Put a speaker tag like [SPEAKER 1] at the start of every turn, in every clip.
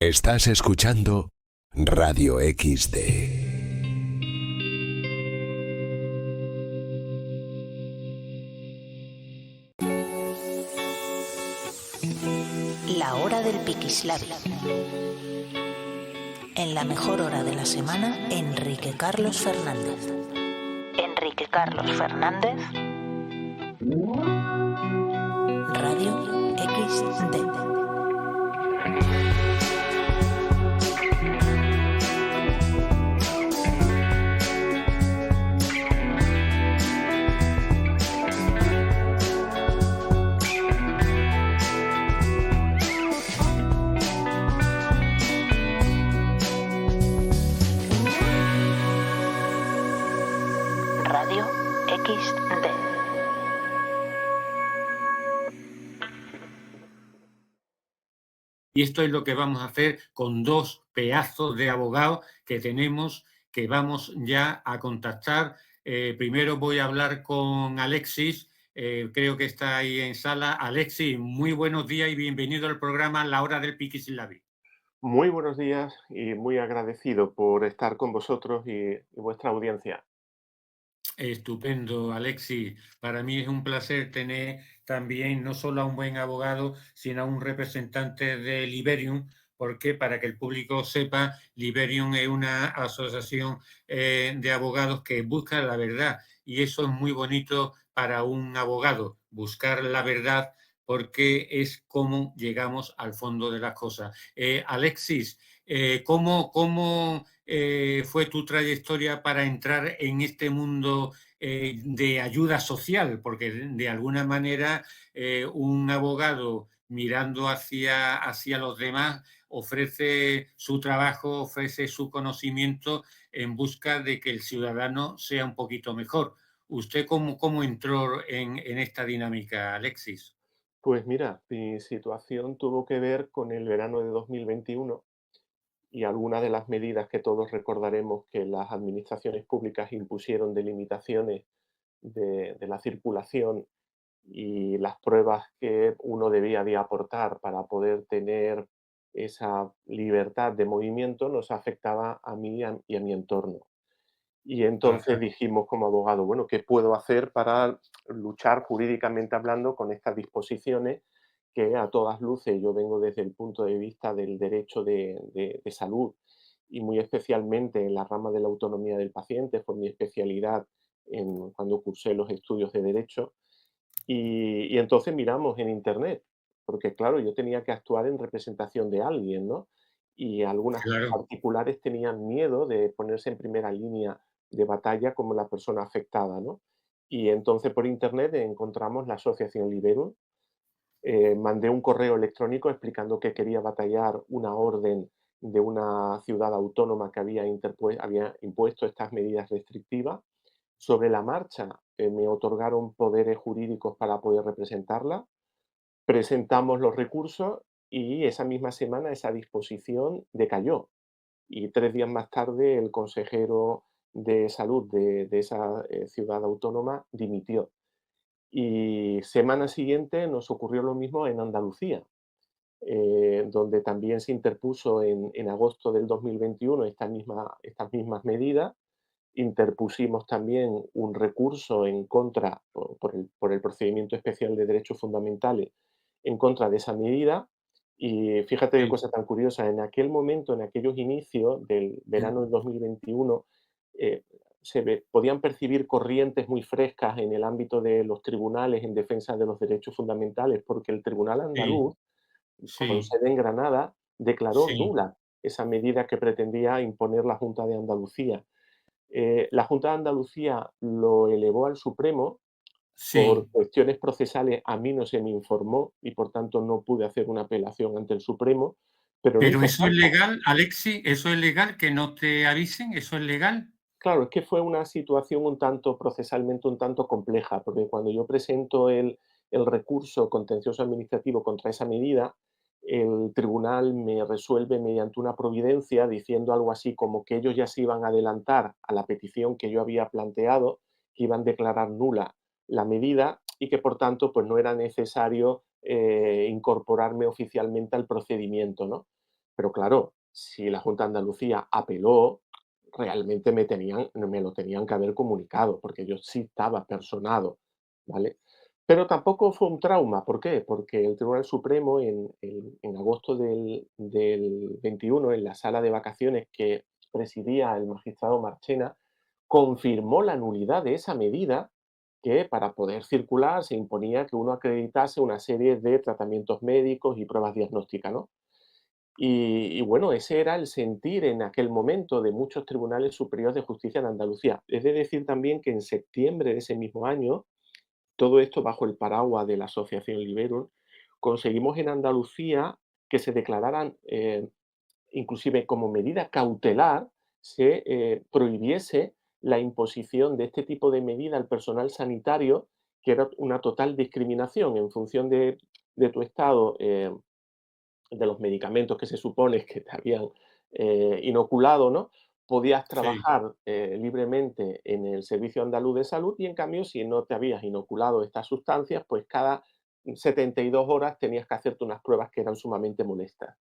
[SPEAKER 1] Estás escuchando Radio XD.
[SPEAKER 2] La hora del Piquislavi. En la mejor hora de la semana, Enrique Carlos Fernández. Enrique Carlos Fernández. Radio XD. Radio XD.
[SPEAKER 3] Y esto es lo que vamos a hacer con dos pedazos de abogados que tenemos, que vamos ya a contactar. Primero voy a hablar con Alexis, creo que está ahí en sala. Alexis, muy buenos días y bienvenido al programa La Hora del Piquislavi.
[SPEAKER 4] Muy buenos días y muy agradecido por estar con vosotros y vuestra audiencia.
[SPEAKER 3] Estupendo, Alexis. Para mí es un placer tener también no solo a un buen abogado, sino a un representante de Liberium, porque para que el público sepa, Liberium es una asociación de abogados que busca la verdad y eso es muy bonito para un abogado, buscar la verdad porque es como llegamos al fondo de las cosas. Alexis, ¿cómo fue tu trayectoria para entrar en este mundo de ayuda social? Porque de alguna manera un abogado mirando hacia los demás ofrece su trabajo, ofrece su conocimiento en busca de que el ciudadano sea un poquito mejor. ¿Usted cómo entró en esta dinámica, Alexis?
[SPEAKER 4] Pues mira, mi situación tuvo que ver con el verano de 2021 y algunas de las medidas que todos recordaremos que las administraciones públicas impusieron de limitaciones de la circulación y las pruebas que uno debía de aportar para poder tener esa libertad de movimiento nos afectaba a mí y a mi entorno. Y entonces
[SPEAKER 3] Ajá.
[SPEAKER 4] dijimos como abogado, bueno, ¿qué puedo hacer para luchar jurídicamente hablando con estas disposiciones que a todas luces yo vengo desde el punto de vista del derecho de salud y muy especialmente en la rama de la autonomía del paciente, fue mi especialidad cuando cursé los estudios de derecho. Y entonces miramos en internet, porque claro, yo tenía que actuar en representación de alguien, ¿no? Y algunas
[SPEAKER 3] Claro.
[SPEAKER 4] particulares tenían miedo de ponerse en primera línea de batalla como la persona afectada, ¿no? Y entonces por internet encontramos la asociación Liberum, mandé un correo electrónico explicando que quería batallar una orden de una ciudad autónoma que había impuesto estas medidas restrictivas. Sobre la marcha, me otorgaron poderes jurídicos para poder representarla, presentamos los recursos y esa misma semana esa disposición decayó. Y 3 días más tarde el consejero de salud de esa, ciudad autónoma dimitió. Y semana siguiente nos ocurrió lo mismo en Andalucía, donde también se interpuso en agosto del 2021 estas mismas medidas. Interpusimos también un recurso en contra, por el procedimiento especial de derechos fundamentales, en contra de esa medida. Y fíjate qué
[SPEAKER 3] Sí.
[SPEAKER 4] cosa tan curiosa, en aquel momento, en aquellos inicios del verano del 2021, eh, podían percibir corrientes muy frescas en el ámbito de los tribunales en defensa de los derechos fundamentales, porque el Tribunal
[SPEAKER 3] Sí,
[SPEAKER 4] Andaluz, con
[SPEAKER 3] sí,
[SPEAKER 4] sede en Granada, declaró
[SPEAKER 3] sí,
[SPEAKER 4] nula esa medida que pretendía imponer la Junta de Andalucía. La Junta de Andalucía lo elevó al Supremo. Por
[SPEAKER 3] sí.
[SPEAKER 4] cuestiones procesales a mí no se me informó y por tanto no pude hacer una apelación ante el Supremo, pero no
[SPEAKER 3] Pero
[SPEAKER 4] hizo
[SPEAKER 3] eso es
[SPEAKER 4] falta.
[SPEAKER 3] legal, Alexis, eso es legal, que no te avisen, eso es legal.
[SPEAKER 4] Claro, es que fue una situación un tanto procesalmente un tanto compleja, porque cuando yo presento el recurso contencioso administrativo contra esa medida, el tribunal me resuelve mediante una providencia diciendo algo así como que ellos ya se iban a adelantar a la petición que yo había planteado, que iban a declarar nula la medida y que por tanto pues no era necesario incorporarme oficialmente al procedimiento, ¿no? Pero claro, si la Junta de Andalucía apeló, realmente me lo tenían que haber comunicado, porque yo sí estaba personado, ¿vale? Pero tampoco fue un trauma, ¿por qué? Porque el Tribunal Supremo en agosto del 21, en la sala de vacaciones que presidía el magistrado Marchena, confirmó la nulidad de esa medida que para poder circular se imponía que uno acreditase una serie de tratamientos médicos y pruebas diagnósticas, ¿no? Y bueno, ese era el sentir en aquel momento de muchos tribunales superiores de justicia en Andalucía. Es de decir también que en septiembre de ese mismo año, todo esto bajo el paraguas de la Asociación Liberum, conseguimos en Andalucía que se declararan, inclusive como medida cautelar, se prohibiese la imposición de este tipo de medida al personal sanitario, que era una total discriminación en función de tu estado. De los medicamentos que se supone que te habían inoculado, ¿no? Podías
[SPEAKER 3] Sí,
[SPEAKER 4] trabajar libremente en el Servicio Andaluz de Salud y en cambio si no te habías inoculado estas sustancias, pues cada 72 horas tenías que hacerte unas pruebas que eran sumamente molestas.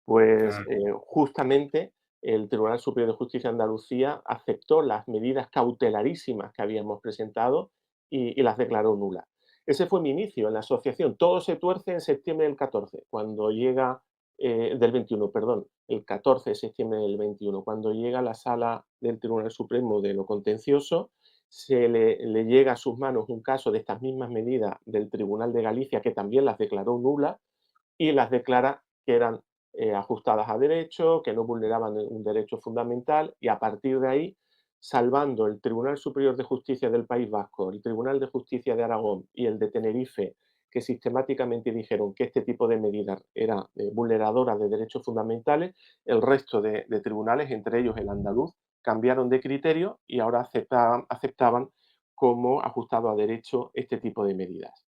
[SPEAKER 4] Pues
[SPEAKER 3] claro.
[SPEAKER 4] justamente el Tribunal Superior de Justicia de Andalucía aceptó las medidas cautelarísimas que habíamos presentado y las declaró nulas. Ese fue mi inicio en la asociación. Todo se tuerce en septiembre del 14, cuando llega, del 21, perdón, el 14 de septiembre del 21, cuando llega a la sala del Tribunal Supremo de lo contencioso, le llega a sus manos un caso de estas mismas medidas del Tribunal de Galicia, que también las declaró nulas, y las declara que eran ajustadas a derecho, que no vulneraban un derecho fundamental y a partir de ahí, salvando el Tribunal Superior de Justicia del País Vasco, el Tribunal de Justicia de Aragón y el de Tenerife, que sistemáticamente dijeron que este tipo de medidas era vulneradora de derechos fundamentales, el resto de tribunales, entre ellos el andaluz, cambiaron de criterio y ahora aceptaban como ajustado a derecho este tipo de medidas.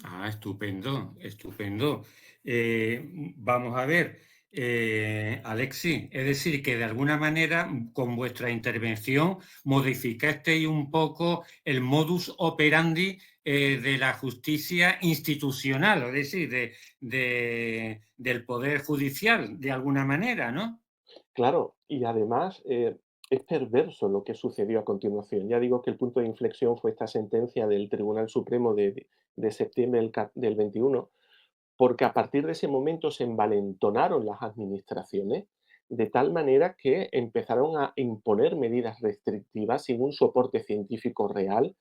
[SPEAKER 3] Ah, estupendo, estupendo. Vamos a ver, Alexis, es decir, que de alguna manera con vuestra intervención modificasteis un poco el modus operandi de la justicia institucional, es decir, del Poder Judicial, de alguna manera, ¿no?
[SPEAKER 4] Claro, y además es perverso lo que sucedió a continuación. Ya digo que el punto de inflexión fue esta sentencia del Tribunal Supremo de septiembre del 21, porque a partir de ese momento se envalentonaron las administraciones de tal manera que empezaron a imponer medidas restrictivas sin un soporte científico real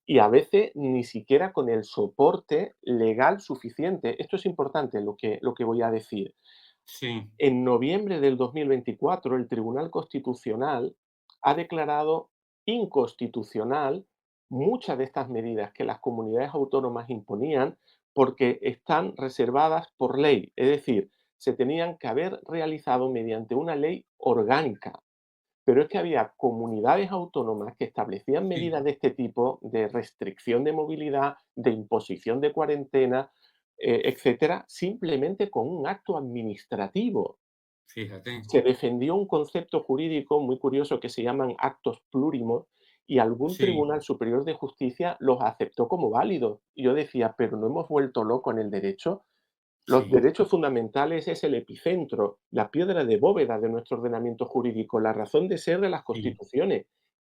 [SPEAKER 4] y a veces ni siquiera con el soporte legal suficiente. Esto es importante lo que voy a decir.
[SPEAKER 3] Sí,
[SPEAKER 4] En noviembre del 2024, el Tribunal Constitucional ha declarado inconstitucional muchas de estas medidas que las comunidades autónomas imponían porque están reservadas por ley, es decir, se tenían que haber realizado mediante una ley orgánica. Pero es que había comunidades autónomas que establecían
[SPEAKER 3] sí,
[SPEAKER 4] medidas de este tipo, de restricción de movilidad, de imposición de cuarentena, etcétera, simplemente con un acto administrativo.
[SPEAKER 3] fíjate,
[SPEAKER 4] Se defendió un concepto jurídico muy curioso que se llaman actos plúrimos y algún
[SPEAKER 3] sí,
[SPEAKER 4] tribunal superior de justicia los aceptó como válidos. Y yo decía, pero no hemos vuelto locos en el derecho. Los
[SPEAKER 3] sí,
[SPEAKER 4] derechos fundamentales es el epicentro, la piedra de bóveda de nuestro ordenamiento jurídico, la razón de ser de las
[SPEAKER 3] sí,
[SPEAKER 4] constituciones.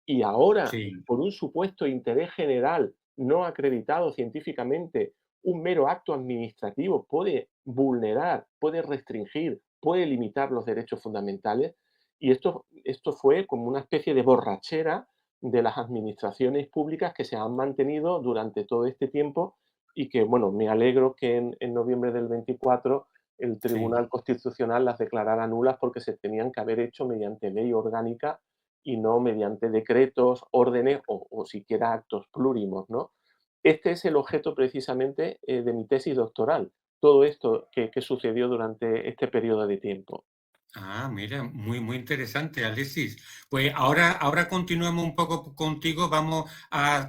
[SPEAKER 4] Y ahora,
[SPEAKER 3] sí,
[SPEAKER 4] por un supuesto interés general no acreditado científicamente, un mero acto administrativo puede vulnerar, puede restringir, puede limitar los derechos fundamentales. Y esto fue como una especie de borrachera de las administraciones públicas que se han mantenido durante todo este tiempo y que, bueno, me alegro que en noviembre del 24 el
[SPEAKER 3] sí.
[SPEAKER 4] Tribunal Constitucional las declarara nulas porque se tenían que haber hecho mediante ley orgánica y no mediante decretos, órdenes o siquiera actos plúrimos, ¿no? Este es el objeto precisamente de mi tesis doctoral, todo esto que sucedió durante este periodo de tiempo.
[SPEAKER 3] Ah, mira, muy, muy interesante, Alexis. Pues ahora continuemos un poco contigo. Vamos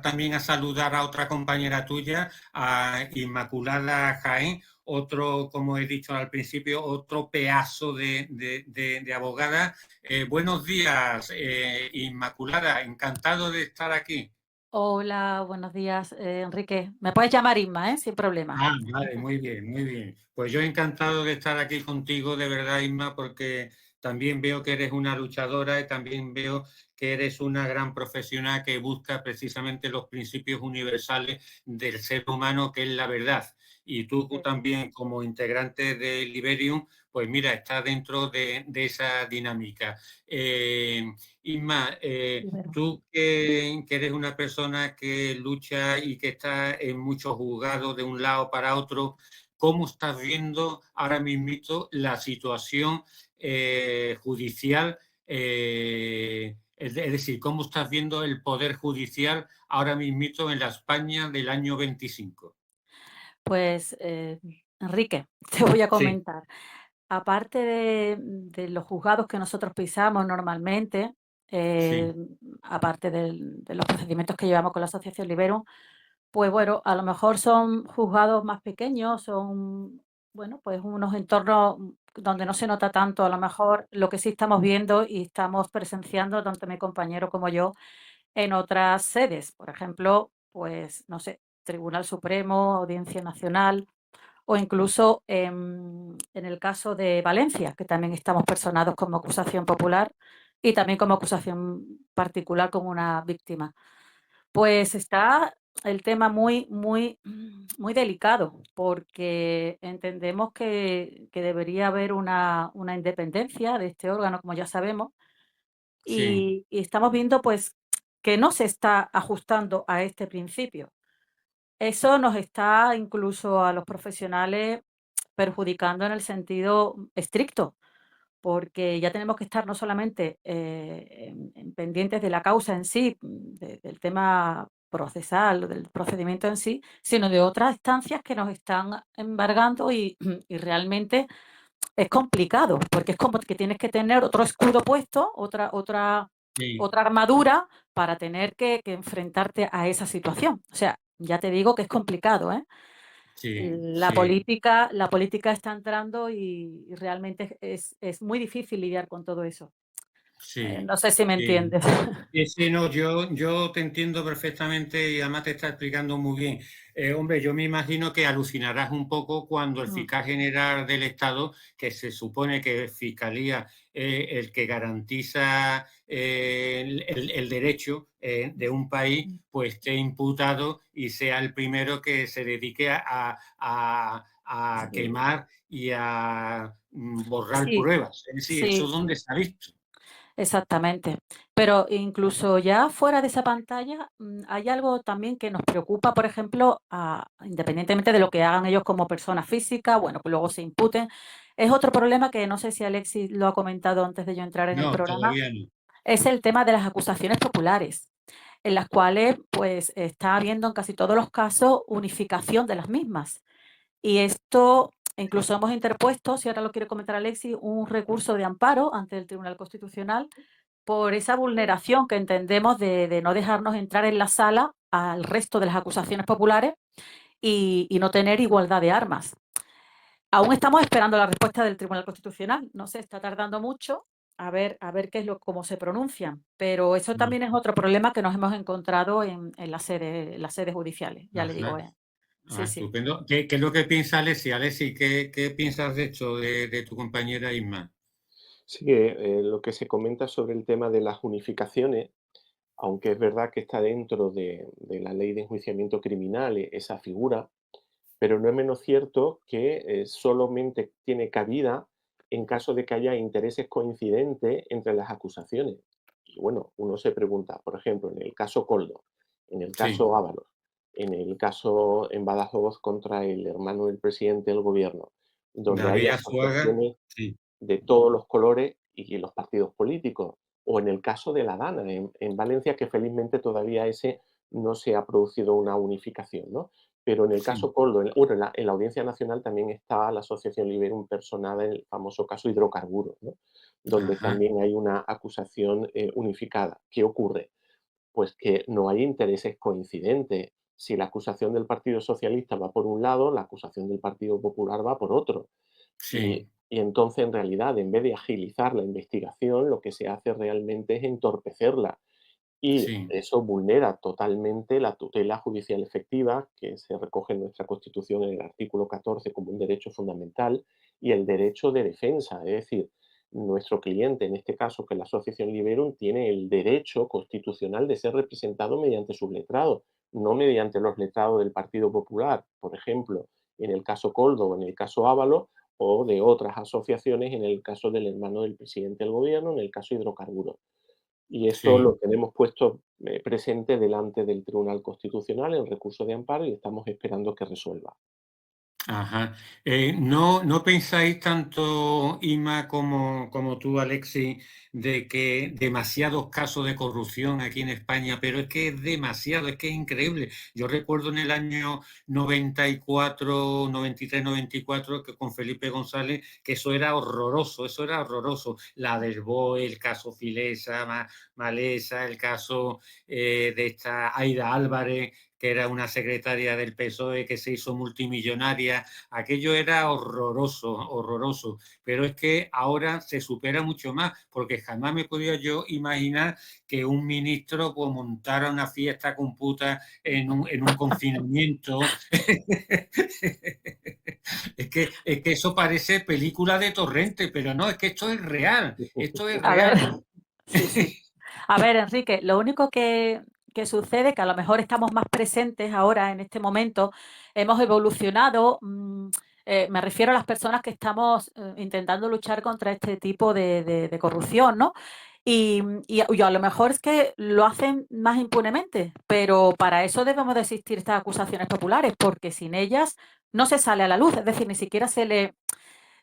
[SPEAKER 3] también a saludar a otra compañera tuya, a Inmaculada Jaén, otro, como he dicho al principio, otro pedazo de abogada. Buenos días, Inmaculada, encantado de estar aquí.
[SPEAKER 5] Hola, buenos días, Enrique. Me puedes llamar Isma, ¿eh? Sin problema.
[SPEAKER 3] Ah, vale, muy bien, muy bien. Pues yo encantado de estar aquí contigo, de verdad, Isma, porque también veo que eres una luchadora y también veo que eres una gran profesional que busca precisamente los principios universales del ser humano, que es la verdad. Y tú
[SPEAKER 5] Sí.
[SPEAKER 3] también, como integrante de Liberium, pues mira, estás dentro de esa dinámica. Isma,
[SPEAKER 5] Primero.
[SPEAKER 3] tú que eres una persona que lucha y que está en muchos juzgados de un lado para otro, ¿cómo estás viendo ahora mismo la situación judicial? Es decir, ¿cómo estás viendo el poder judicial ahora mismo en la España del año 25?
[SPEAKER 5] Pues, Enrique, te voy a
[SPEAKER 3] Sí,
[SPEAKER 5] comentar. Aparte de los juzgados que nosotros pisamos normalmente,
[SPEAKER 3] sí,
[SPEAKER 5] eh, aparte de los procedimientos que llevamos con la Asociación Liberum, pues bueno, a lo mejor son juzgados más pequeños, son, bueno, pues unos entornos donde no se nota tanto a lo mejor lo que sí estamos viendo y estamos presenciando, tanto mi compañero como yo, en otras sedes. Por ejemplo, pues no sé, Tribunal Supremo, Audiencia Nacional o incluso en el caso de Valencia, que también estamos personados como acusación popular y también como acusación particular como una víctima. Pues está el tema muy delicado, porque entendemos que debería haber una independencia de este órgano, como ya sabemos,
[SPEAKER 3] sí,
[SPEAKER 5] y estamos viendo pues que no se está ajustando a este principio. Eso nos está incluso a los profesionales perjudicando en el sentido estricto, porque ya tenemos que estar no solamente en pendientes de la causa en sí, del tema procesal, del procedimiento en sí, sino de otras instancias que nos están embargando y realmente es complicado, porque es como que tienes que tener otro escudo puesto,
[SPEAKER 3] sí,
[SPEAKER 5] otra armadura para tener que enfrentarte a esa situación. O sea, ya te digo que es complicado, ¿eh?
[SPEAKER 3] sí, sí,
[SPEAKER 5] La política está entrando y realmente es muy difícil lidiar con todo eso.
[SPEAKER 3] sí,
[SPEAKER 5] No sé si me
[SPEAKER 3] sí.
[SPEAKER 5] entiendes.
[SPEAKER 3] Sí, sí, no, yo te entiendo perfectamente y además te está explicando muy bien. Hombre, yo me imagino que alucinarás un poco cuando el
[SPEAKER 5] Mm,
[SPEAKER 3] fiscal general del Estado, que se supone que Fiscalía el que garantiza el derecho de un país,
[SPEAKER 5] mm,
[SPEAKER 3] pues esté imputado y sea el primero que se dedique a
[SPEAKER 5] sí,
[SPEAKER 3] quemar y a borrar
[SPEAKER 5] sí,
[SPEAKER 3] pruebas. Es decir, ¿eso
[SPEAKER 5] sí,
[SPEAKER 3] dónde se ha visto?
[SPEAKER 5] exactamente. Pero incluso ya fuera de esa pantalla, hay algo también que nos preocupa, por ejemplo, independientemente de lo que hagan ellos como personas físicas, bueno, que luego se imputen. Es otro problema que no sé si Alexis lo ha comentado antes de yo entrar en el
[SPEAKER 3] No,
[SPEAKER 5] programa,
[SPEAKER 3] todavía no.
[SPEAKER 5] es el tema de las acusaciones populares, en las cuales pues está habiendo en casi todos los casos unificación de las mismas. Y esto, incluso hemos interpuesto, si ahora lo quiere comentar Alexis, un recurso de amparo ante el Tribunal Constitucional por esa vulneración que entendemos de no dejarnos entrar en la sala al resto de las acusaciones populares y no tener igualdad de armas. Aún estamos esperando la respuesta del Tribunal Constitucional. No sé, está tardando mucho a ver qué es cómo se pronuncian. Pero eso también es otro problema que nos hemos encontrado en las sedes judiciales. Ya le digo,
[SPEAKER 3] Ajá.
[SPEAKER 5] sí,
[SPEAKER 3] Ah,
[SPEAKER 5] sí.
[SPEAKER 3] estupendo. ¿Qué es lo que piensa Alessi? Alessi, ¿qué piensas de esto de tu compañera Isma?
[SPEAKER 4] Sí que lo que se comenta sobre el tema de las unificaciones, aunque es verdad que está dentro de la ley de enjuiciamiento criminal esa figura, pero no es menos cierto que solamente tiene cabida en caso de que haya intereses coincidentes entre las acusaciones. Y bueno, uno se pregunta, por ejemplo, en el caso Coldo, en el
[SPEAKER 3] Sí,
[SPEAKER 4] caso Ábalos, en el caso en Badajoz contra el hermano del presidente del gobierno, donde hay
[SPEAKER 3] David Azuaga,
[SPEAKER 4] asociaciones
[SPEAKER 3] sí,
[SPEAKER 4] de todos los colores y los partidos políticos. O en el caso de la Dana, en Valencia, que felizmente todavía ese no se ha producido una unificación, ¿no? Pero en el
[SPEAKER 3] sí,
[SPEAKER 4] caso Coldo, bueno, en la Audiencia Nacional también está la Asociación Liberum personada en el famoso caso hidrocarburos, ¿no? Donde
[SPEAKER 3] ajá,
[SPEAKER 4] también hay una acusación unificada. ¿Qué ocurre? Pues que no hay intereses coincidentes. Si la acusación del Partido Socialista va por un lado, la acusación del Partido Popular va por otro. Y,
[SPEAKER 3] sí,
[SPEAKER 4] y entonces, en realidad, en vez de agilizar la investigación, lo que se hace realmente es entorpecerla. Y
[SPEAKER 3] sí,
[SPEAKER 4] eso vulnera totalmente la tutela judicial efectiva, que se recoge en nuestra Constitución en el artículo 14 como un derecho fundamental, y el derecho de defensa. Es decir, nuestro cliente, en este caso, que es la Asociación Liberum, tiene el derecho constitucional de ser representado mediante sus letrados, no mediante los letrados del Partido Popular, por ejemplo, en el caso Coldo o en el caso Ábalos, o de otras asociaciones en el caso del hermano del presidente del gobierno, en el caso Hidrocarburos. Y esto
[SPEAKER 3] sí.
[SPEAKER 4] lo tenemos puesto presente delante del Tribunal Constitucional en recurso de amparo y estamos esperando que resuelva.
[SPEAKER 3] Ajá. ¿No pensáis tanto, Ima, como tú, Alexis, de que demasiados casos de corrupción aquí en España, pero es que es demasiado, es que es increíble? Yo recuerdo en el año 94, 93, 94, que con Felipe González, que eso era horroroso, eso era horroroso. La del BOE, el caso Filesa, Malesa, el caso de esta Aida Álvarez, que era una secretaria del PSOE que se hizo multimillonaria. Aquello era horroroso, horroroso. Pero es que ahora se supera mucho más, porque jamás me podía yo imaginar que un ministro pues, montara una fiesta con putas en un confinamiento. Es que eso parece película de Torrente, pero no, es que esto es real, esto es
[SPEAKER 5] A ver,
[SPEAKER 3] real.
[SPEAKER 5] sí, sí. A ver, Enrique, lo único que sucede, que a lo mejor estamos más presentes ahora en este momento, hemos evolucionado, me refiero a las personas que estamos intentando luchar contra este tipo de corrupción, ¿no? Y a lo mejor es que lo hacen más impunemente, pero para eso debemos de existir estas acusaciones populares, porque sin ellas no se sale a la luz, es decir, ni siquiera se le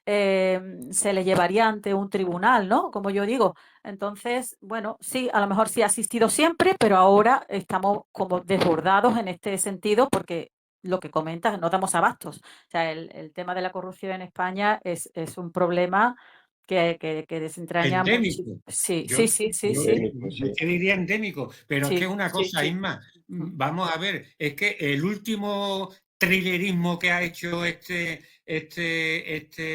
[SPEAKER 5] llevaría ante un tribunal, ¿no? Como yo digo. Entonces, bueno, sí, a lo mejor sí ha asistido siempre, pero ahora estamos como desbordados en este sentido porque lo que comentas, no damos abastos. O sea, el tema de la corrupción en España es un problema que desentraña mucho.
[SPEAKER 3] Endémico.
[SPEAKER 5] Sí,
[SPEAKER 3] Yo,
[SPEAKER 5] sí, sí, sí,
[SPEAKER 3] yo,
[SPEAKER 5] sí,
[SPEAKER 4] Endémico,
[SPEAKER 3] yo
[SPEAKER 4] sí.
[SPEAKER 3] te diría endémico, pero es que es
[SPEAKER 5] sí,
[SPEAKER 3] una
[SPEAKER 5] sí,
[SPEAKER 3] cosa,
[SPEAKER 5] sí.
[SPEAKER 3] Isma,
[SPEAKER 5] Mm.
[SPEAKER 3] vamos a ver, es que el último trilerismo que ha hecho este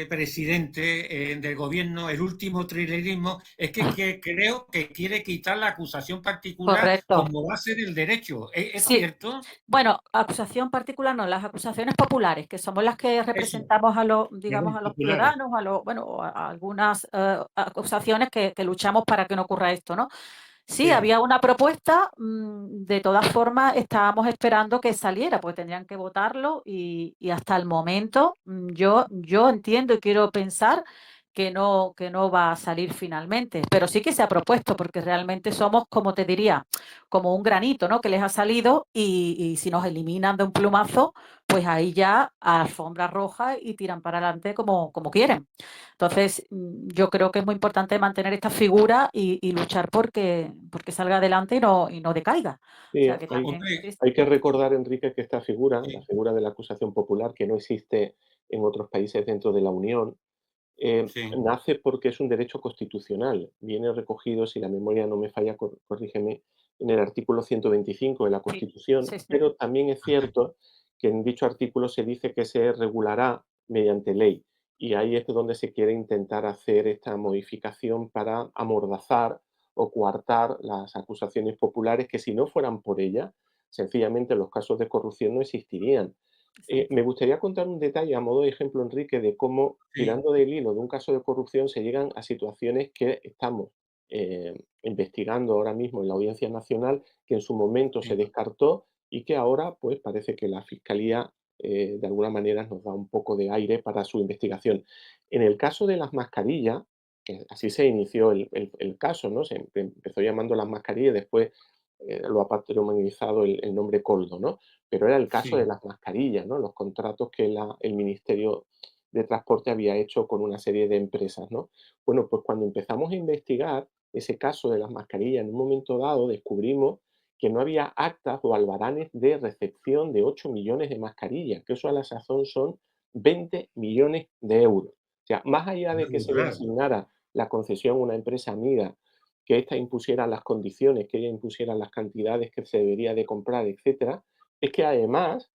[SPEAKER 3] presidente del gobierno, el último trilerismo, es que creo que quiere quitar la acusación particular
[SPEAKER 5] Correcto.
[SPEAKER 3] como base del derecho. ¿Es
[SPEAKER 5] Sí,
[SPEAKER 3] cierto?
[SPEAKER 5] bueno, acusación particular no, las acusaciones populares, que somos las que
[SPEAKER 3] Eso,
[SPEAKER 5] representamos a los, digamos,
[SPEAKER 3] perdón,
[SPEAKER 5] a los
[SPEAKER 3] populares.
[SPEAKER 5] ciudadanos, bueno, a algunas acusaciones que luchamos para que no ocurra esto, ¿no? Sí,
[SPEAKER 3] Sí,
[SPEAKER 5] había una propuesta, de todas formas estábamos esperando que saliera, porque tendrían que votarlo y hasta el momento yo entiendo y quiero pensar que no va a salir finalmente, pero sí que se ha propuesto, porque realmente somos, como te diría, como un granito, ¿no? Que les ha salido y si nos eliminan de un plumazo, pues ahí ya a alfombra roja y tiran para adelante como quieren. Entonces, yo creo que es muy importante mantener esta figura y luchar porque salga adelante y no decaiga. O
[SPEAKER 4] Sí,
[SPEAKER 5] sea, que también,
[SPEAKER 3] hombre,
[SPEAKER 5] sí,
[SPEAKER 4] hay que
[SPEAKER 5] sí,
[SPEAKER 4] recordar, Enrique, que esta figura, la
[SPEAKER 3] sí,
[SPEAKER 4] figura de la acusación popular, que no existe en otros países dentro de la Unión,
[SPEAKER 3] sí,
[SPEAKER 4] nace porque es un derecho constitucional. Viene recogido, si la memoria no me falla, corrígeme, en el artículo 125 de la
[SPEAKER 5] sí,
[SPEAKER 4] Constitución,
[SPEAKER 5] sí, sí,
[SPEAKER 4] pero también es cierto que en dicho artículo se dice que se regulará mediante ley. Y ahí es donde se quiere intentar hacer esta modificación para amordazar o coartar las acusaciones populares que si no fueran por ella, sencillamente los casos de corrupción no existirían.
[SPEAKER 5] exacto.
[SPEAKER 4] Me gustaría contar un detalle a modo de ejemplo, Enrique, de cómo,
[SPEAKER 3] sí,
[SPEAKER 4] tirando del hilo de un caso de corrupción, se llegan a situaciones que estamos investigando ahora mismo en la Audiencia Nacional, que en su momento se
[SPEAKER 3] sí,
[SPEAKER 4] descartó y que ahora, pues, parece que la Fiscalía, de alguna manera, nos da un poco de aire para su investigación. En el caso de las mascarillas, que así se inició el caso, ¿no? Se empezó llamando las mascarillas, después lo ha patrimonializado el nombre Coldo, ¿no? Pero era el caso de
[SPEAKER 3] sí,
[SPEAKER 4] las mascarillas, ¿no? Los contratos que el Ministerio de Transporte había hecho con una serie de empresas, ¿no? Bueno, pues cuando empezamos a investigar ese caso de las mascarillas, en un momento dado descubrimos que no había actas o albaranes de recepción de 8 millones de mascarillas, que eso a la sazón son 20 millones de euros. O sea, más allá
[SPEAKER 3] una
[SPEAKER 4] de que se le
[SPEAKER 3] burrada.
[SPEAKER 4] asignara la concesión a una empresa amiga, que ésta impusiera las condiciones, que ella impusiera las cantidades que se debería de comprar, etcétera, es que además,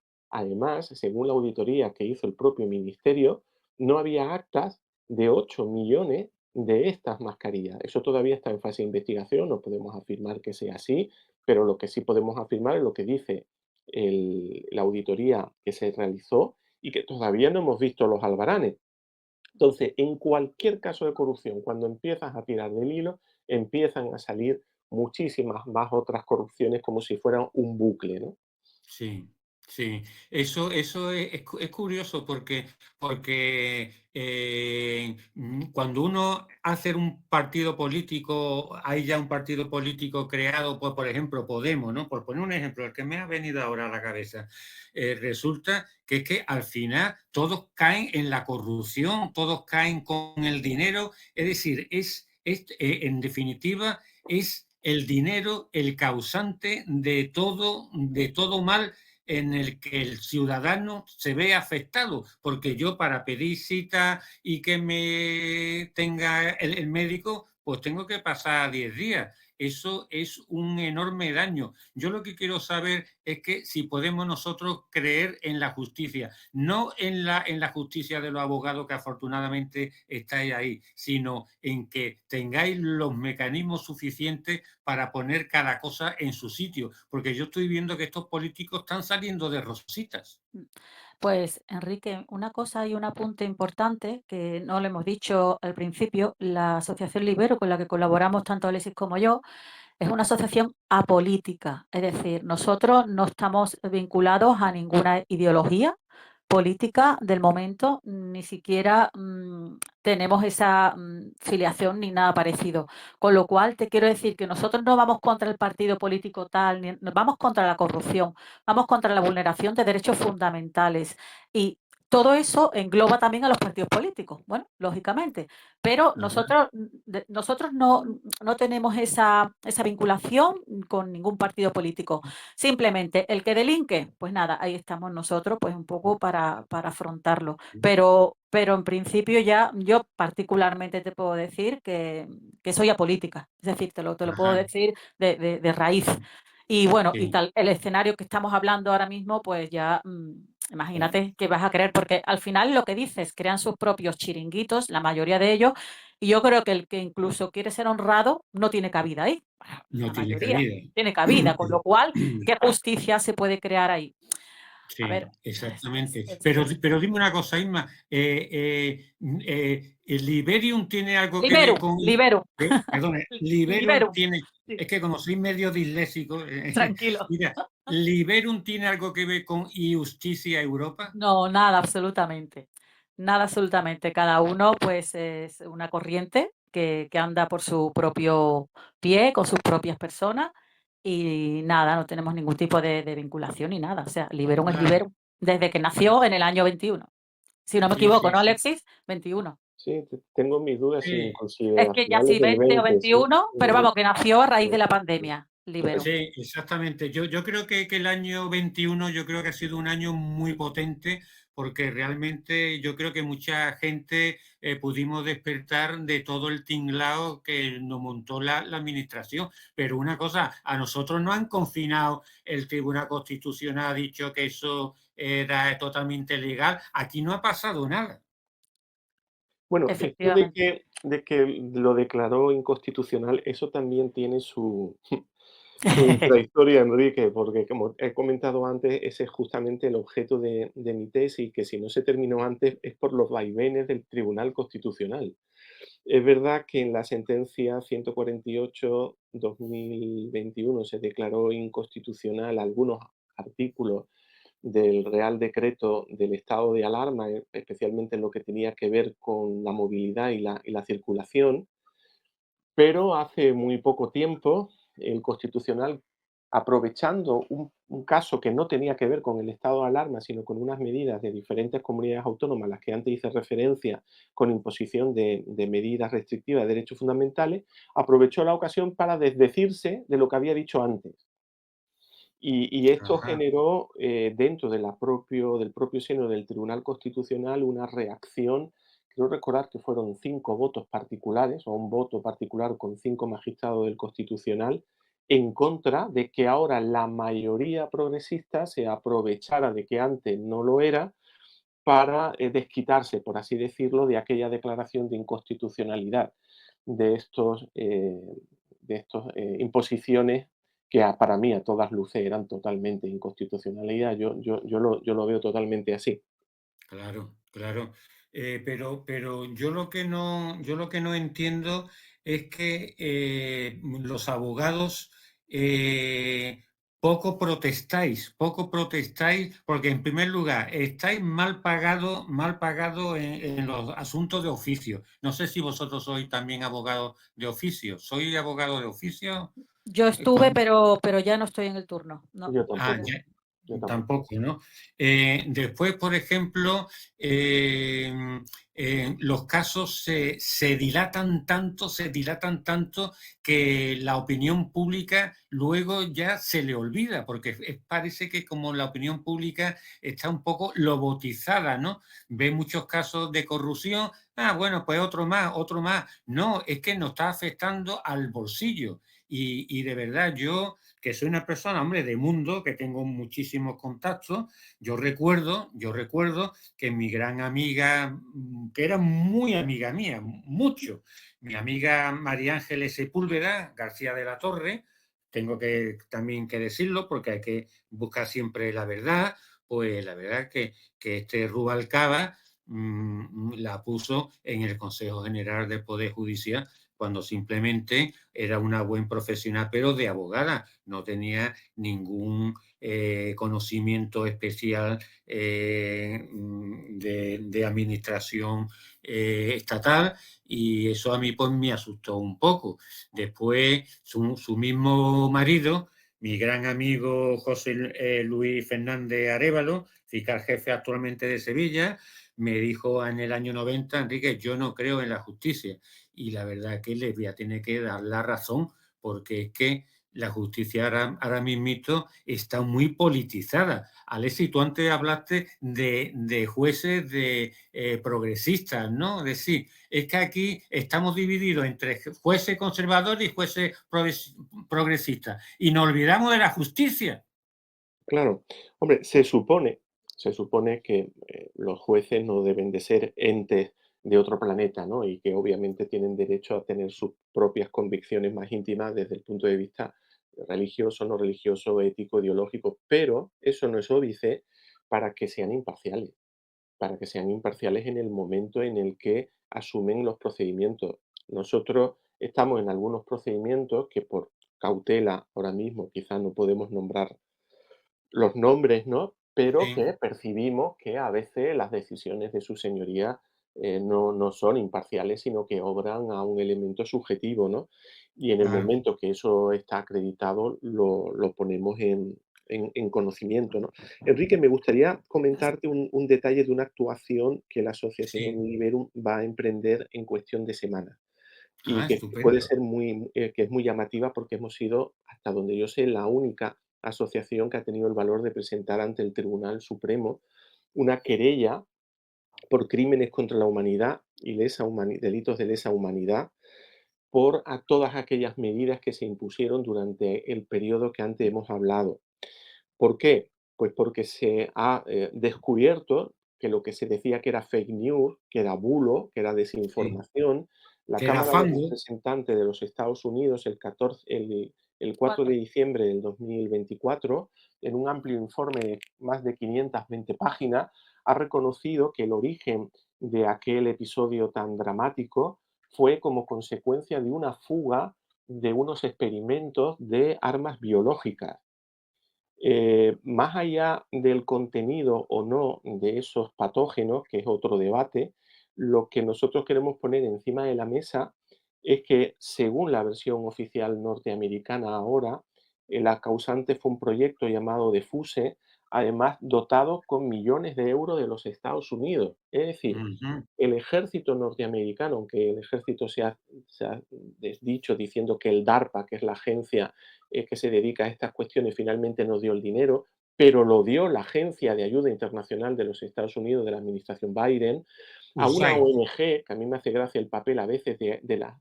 [SPEAKER 4] según la auditoría que hizo el propio ministerio, no había actas de 8 millones de estas mascarillas. Eso todavía está en fase de investigación, no podemos afirmar que sea así, pero lo que sí podemos afirmar es lo que dice la auditoría que se realizó y que todavía no hemos visto los albaranes. Entonces, en cualquier caso de corrupción, cuando empiezas a tirar del hilo, empiezan a salir muchísimas más otras corrupciones como si fueran un bucle, ¿no?
[SPEAKER 3] Sí, sí. Eso es curioso porque cuando uno hace un partido político, hay ya un partido político creado, pues, por ejemplo, Podemos, ¿no? Por poner un ejemplo, el que me ha venido ahora a la cabeza, resulta que es que al final todos caen en la corrupción, todos caen con el dinero, es decir, en definitiva, es el dinero el causante de todo mal en el que el ciudadano se ve afectado, porque yo para pedir cita y que me tenga el médico, pues tengo que pasar 10 días. Eso es un enorme daño. Yo lo que quiero saber es que si podemos nosotros creer en la justicia, no en la justicia de los abogados que afortunadamente estáis ahí, sino en que tengáis los mecanismos suficientes para poner cada cosa en su sitio, porque yo estoy viendo que estos políticos están saliendo de rositas.
[SPEAKER 5] Mm. Pues, Enrique, una cosa y un apunte importante que no lo hemos dicho al principio, la Asociación Libero, con la que colaboramos tanto Alexis como yo, es una asociación apolítica, es decir, nosotros no estamos vinculados a ninguna ideología política del momento, ni siquiera tenemos esa filiación ni nada parecido. Con lo cual, te quiero decir que nosotros no vamos contra el partido político tal, ni vamos contra la corrupción, vamos contra la vulneración de derechos fundamentales. Y todo eso engloba también a los partidos políticos, bueno, lógicamente, pero
[SPEAKER 3] Ajá.
[SPEAKER 5] nosotros no tenemos esa vinculación con ningún partido político. Simplemente el que delinque, pues nada, ahí estamos nosotros, pues un poco para afrontarlo. Pero en principio ya yo particularmente te puedo decir que soy apolítica, es decir, te lo puedo
[SPEAKER 3] Ajá.
[SPEAKER 5] decir de raíz. Y bueno, y
[SPEAKER 3] Sí.
[SPEAKER 5] tal, el escenario que estamos hablando ahora mismo, pues ya imagínate que vas a querer, porque al final lo que dices, crean sus propios chiringuitos, la mayoría de ellos, y yo creo que el que incluso quiere ser honrado no tiene cabida ahí. Bueno,
[SPEAKER 3] No
[SPEAKER 5] la
[SPEAKER 3] tiene
[SPEAKER 5] mayoría
[SPEAKER 3] cabida.
[SPEAKER 5] tiene cabida, con lo cual, ¿qué justicia se puede crear ahí? A
[SPEAKER 3] Sí,
[SPEAKER 5] ver,
[SPEAKER 3] exactamente.
[SPEAKER 5] es
[SPEAKER 3] Pero dime una cosa, Isma, ¿el Liberium tiene algo que ver
[SPEAKER 5] Liberum,
[SPEAKER 3] con...
[SPEAKER 5] Liberum,
[SPEAKER 3] Perdón, Liberum
[SPEAKER 5] Liberum,
[SPEAKER 3] tiene...
[SPEAKER 5] sí,
[SPEAKER 3] Es que como soy medio disléxico,
[SPEAKER 5] tranquilo.
[SPEAKER 3] mira, ¿Liberum tiene algo que ver con Justicia Europa?
[SPEAKER 5] No, nada, absolutamente. Nada, absolutamente. Cada uno, pues, es una corriente que anda por su propio pie, con sus propias personas, y nada, no tenemos ningún tipo de vinculación ni nada. O sea, Liberum es
[SPEAKER 3] Ah,
[SPEAKER 5] Liberum, desde que nació en el año 21. Si no me
[SPEAKER 3] sí,
[SPEAKER 5] equivoco,
[SPEAKER 3] sí,
[SPEAKER 5] ¿no,
[SPEAKER 3] sí.
[SPEAKER 5] Alexis? 21.
[SPEAKER 4] Sí, tengo mis dudas, sí,
[SPEAKER 3] Sí,
[SPEAKER 4] inclusive
[SPEAKER 5] Es
[SPEAKER 4] a
[SPEAKER 5] que ya
[SPEAKER 4] finales
[SPEAKER 5] sí,
[SPEAKER 4] del
[SPEAKER 5] 20 o
[SPEAKER 4] 20, sí.
[SPEAKER 5] 21, pero vamos, que nació a raíz de la
[SPEAKER 4] Sí,
[SPEAKER 5] pandemia, Liberum.
[SPEAKER 3] sí, exactamente. Yo creo que el año 21 yo creo que ha sido un año muy potente porque realmente yo creo que mucha gente pudimos despertar de todo el tinglao que nos montó la administración. Pero una cosa, a nosotros nos han confinado, el Tribunal Constitucional ha dicho que eso era totalmente legal. Aquí no ha pasado nada.
[SPEAKER 4] bueno, esto de
[SPEAKER 5] Efectivamente.
[SPEAKER 4] que lo declaró inconstitucional, eso también tiene su su intrahistoria, Enrique, porque como he comentado antes, ese es justamente el objeto de mi tesis, que si no se terminó antes es por los vaivenes del Tribunal Constitucional. Es verdad que en la sentencia 148/2021 se declaró inconstitucional algunos artículos del Real Decreto del estado de alarma, especialmente en lo que tenía que ver con la movilidad y la circulación, pero hace muy poco tiempo el Constitucional, aprovechando un caso que no tenía que ver con el estado de alarma, sino con unas medidas de diferentes comunidades autónomas, a las que antes hice referencia, con imposición de medidas restrictivas de derechos fundamentales, aprovechó la ocasión para desdecirse de lo que había dicho antes. Y esto
[SPEAKER 3] Ajá.
[SPEAKER 4] generó, dentro del propio seno del Tribunal Constitucional, una reacción. Creo recordar que fueron 5 votos particulares, o un voto particular con 5 magistrados del Constitucional, en contra de que ahora la mayoría progresista se aprovechara de que antes no lo era, para desquitarse, por así decirlo, de aquella declaración de inconstitucionalidad de estos imposiciones que para mí a todas luces eran totalmente inconstitucionalidad. Yo lo veo totalmente así.
[SPEAKER 3] Claro, claro. Pero yo lo que no entiendo es que los abogados poco protestáis, porque en primer lugar estáis mal pagado en los asuntos de oficio. No sé si vosotros sois también abogado de oficio. ¿Soy abogado de oficio?
[SPEAKER 5] Yo estuve, pero ya no estoy en el turno. No,
[SPEAKER 4] Yo
[SPEAKER 3] Ah,
[SPEAKER 4] tampoco,
[SPEAKER 3] ya,
[SPEAKER 4] yo tampoco.
[SPEAKER 3] tampoco, ¿no? Después, por ejemplo, los casos se dilatan tanto que la opinión pública luego ya se le olvida, porque parece que como la opinión pública está un poco lobotizada, ¿no? Ve muchos casos de corrupción, bueno, pues otro más, otro más. No, es que nos está afectando al bolsillo. Y de verdad, yo que soy una persona, hombre, de mundo, que tengo muchísimos contactos, yo recuerdo que mi gran amiga, que era muy amiga mía, mucho, mi amiga María Ángeles Sepúlveda García de la Torre, tengo que también que decirlo porque hay que buscar siempre la verdad, pues la verdad que este Rubalcaba la puso en el Consejo General del Poder Judicial cuando simplemente era una buen profesional, pero de abogada, no tenía ningún conocimiento especial de administración estatal, y eso a mí pues me asustó un poco. Después su mismo marido, mi gran amigo José Luis Fernández Arévalo, fiscal jefe actualmente de Sevilla, me dijo en el año 90, Enrique, yo no creo en la justicia. Y la verdad que les voy a tener que dar la razón, porque es que la justicia ahora mismito está muy politizada. Alessi, tú antes hablaste de jueces de progresistas, ¿no? Es decir, es que aquí estamos divididos entre jueces conservadores y jueces progresistas, y nos olvidamos de la justicia.
[SPEAKER 4] Claro, hombre, se supone que los jueces no deben de ser entes de otro planeta, ¿no? Y que obviamente tienen derecho a tener sus propias convicciones más íntimas desde el punto de vista religioso, no religioso, ético, ideológico, pero eso no es óbice para que sean imparciales, para que sean imparciales en el momento en el que asumen los procedimientos. Nosotros estamos en algunos procedimientos que por cautela ahora mismo quizás no podemos nombrar los nombres, ¿no? Pero
[SPEAKER 3] Sí,
[SPEAKER 4] que percibimos que a veces las decisiones de su señoría no son imparciales, sino que obran a un elemento subjetivo, ¿no? Y en el
[SPEAKER 3] claro,
[SPEAKER 4] momento que eso está acreditado, lo ponemos en conocimiento, ¿no? Enrique, me gustaría comentarte un detalle de una actuación que la
[SPEAKER 3] sí.
[SPEAKER 4] Asociación Liberum va a emprender en cuestión de semanas y que puede
[SPEAKER 3] Estupendo.
[SPEAKER 4] ser que es muy llamativa porque hemos sido, hasta donde yo sé, la única asociación que ha tenido el valor de presentar ante el Tribunal Supremo una querella por crímenes contra la humanidad y delitos de lesa humanidad por todas aquellas medidas que se impusieron durante el periodo que antes hemos hablado. ¿Por qué? Pues porque se ha descubierto que lo que se decía que era fake news, que era bulo, que era
[SPEAKER 3] Sí.
[SPEAKER 4] desinformación, la
[SPEAKER 3] Que era
[SPEAKER 4] Cámara de
[SPEAKER 3] fango.
[SPEAKER 4] Representantes de los Estados Unidos el 4
[SPEAKER 5] 4.
[SPEAKER 4] de diciembre del 2024, en un amplio informe de más de 520 páginas, ha reconocido que el origen de aquel episodio tan dramático fue como consecuencia de una fuga de unos experimentos de armas biológicas. Más allá del contenido o no de esos patógenos, que es otro debate, lo que nosotros queremos poner encima de la mesa es que, según la versión oficial norteamericana ahora, la causante fue un proyecto llamado DeFuse, además dotado con millones de euros de los Estados Unidos. Es decir,
[SPEAKER 3] Ujú.
[SPEAKER 4] el ejército norteamericano, aunque el ejército se ha desdicho diciendo que el DARPA, que es la agencia que se dedica a estas cuestiones, finalmente nos dio el dinero, pero lo dio la Agencia de Ayuda Internacional de los Estados Unidos, de la administración Biden, a una
[SPEAKER 3] USAID.
[SPEAKER 4] ONG, que a mí me hace gracia el papel a veces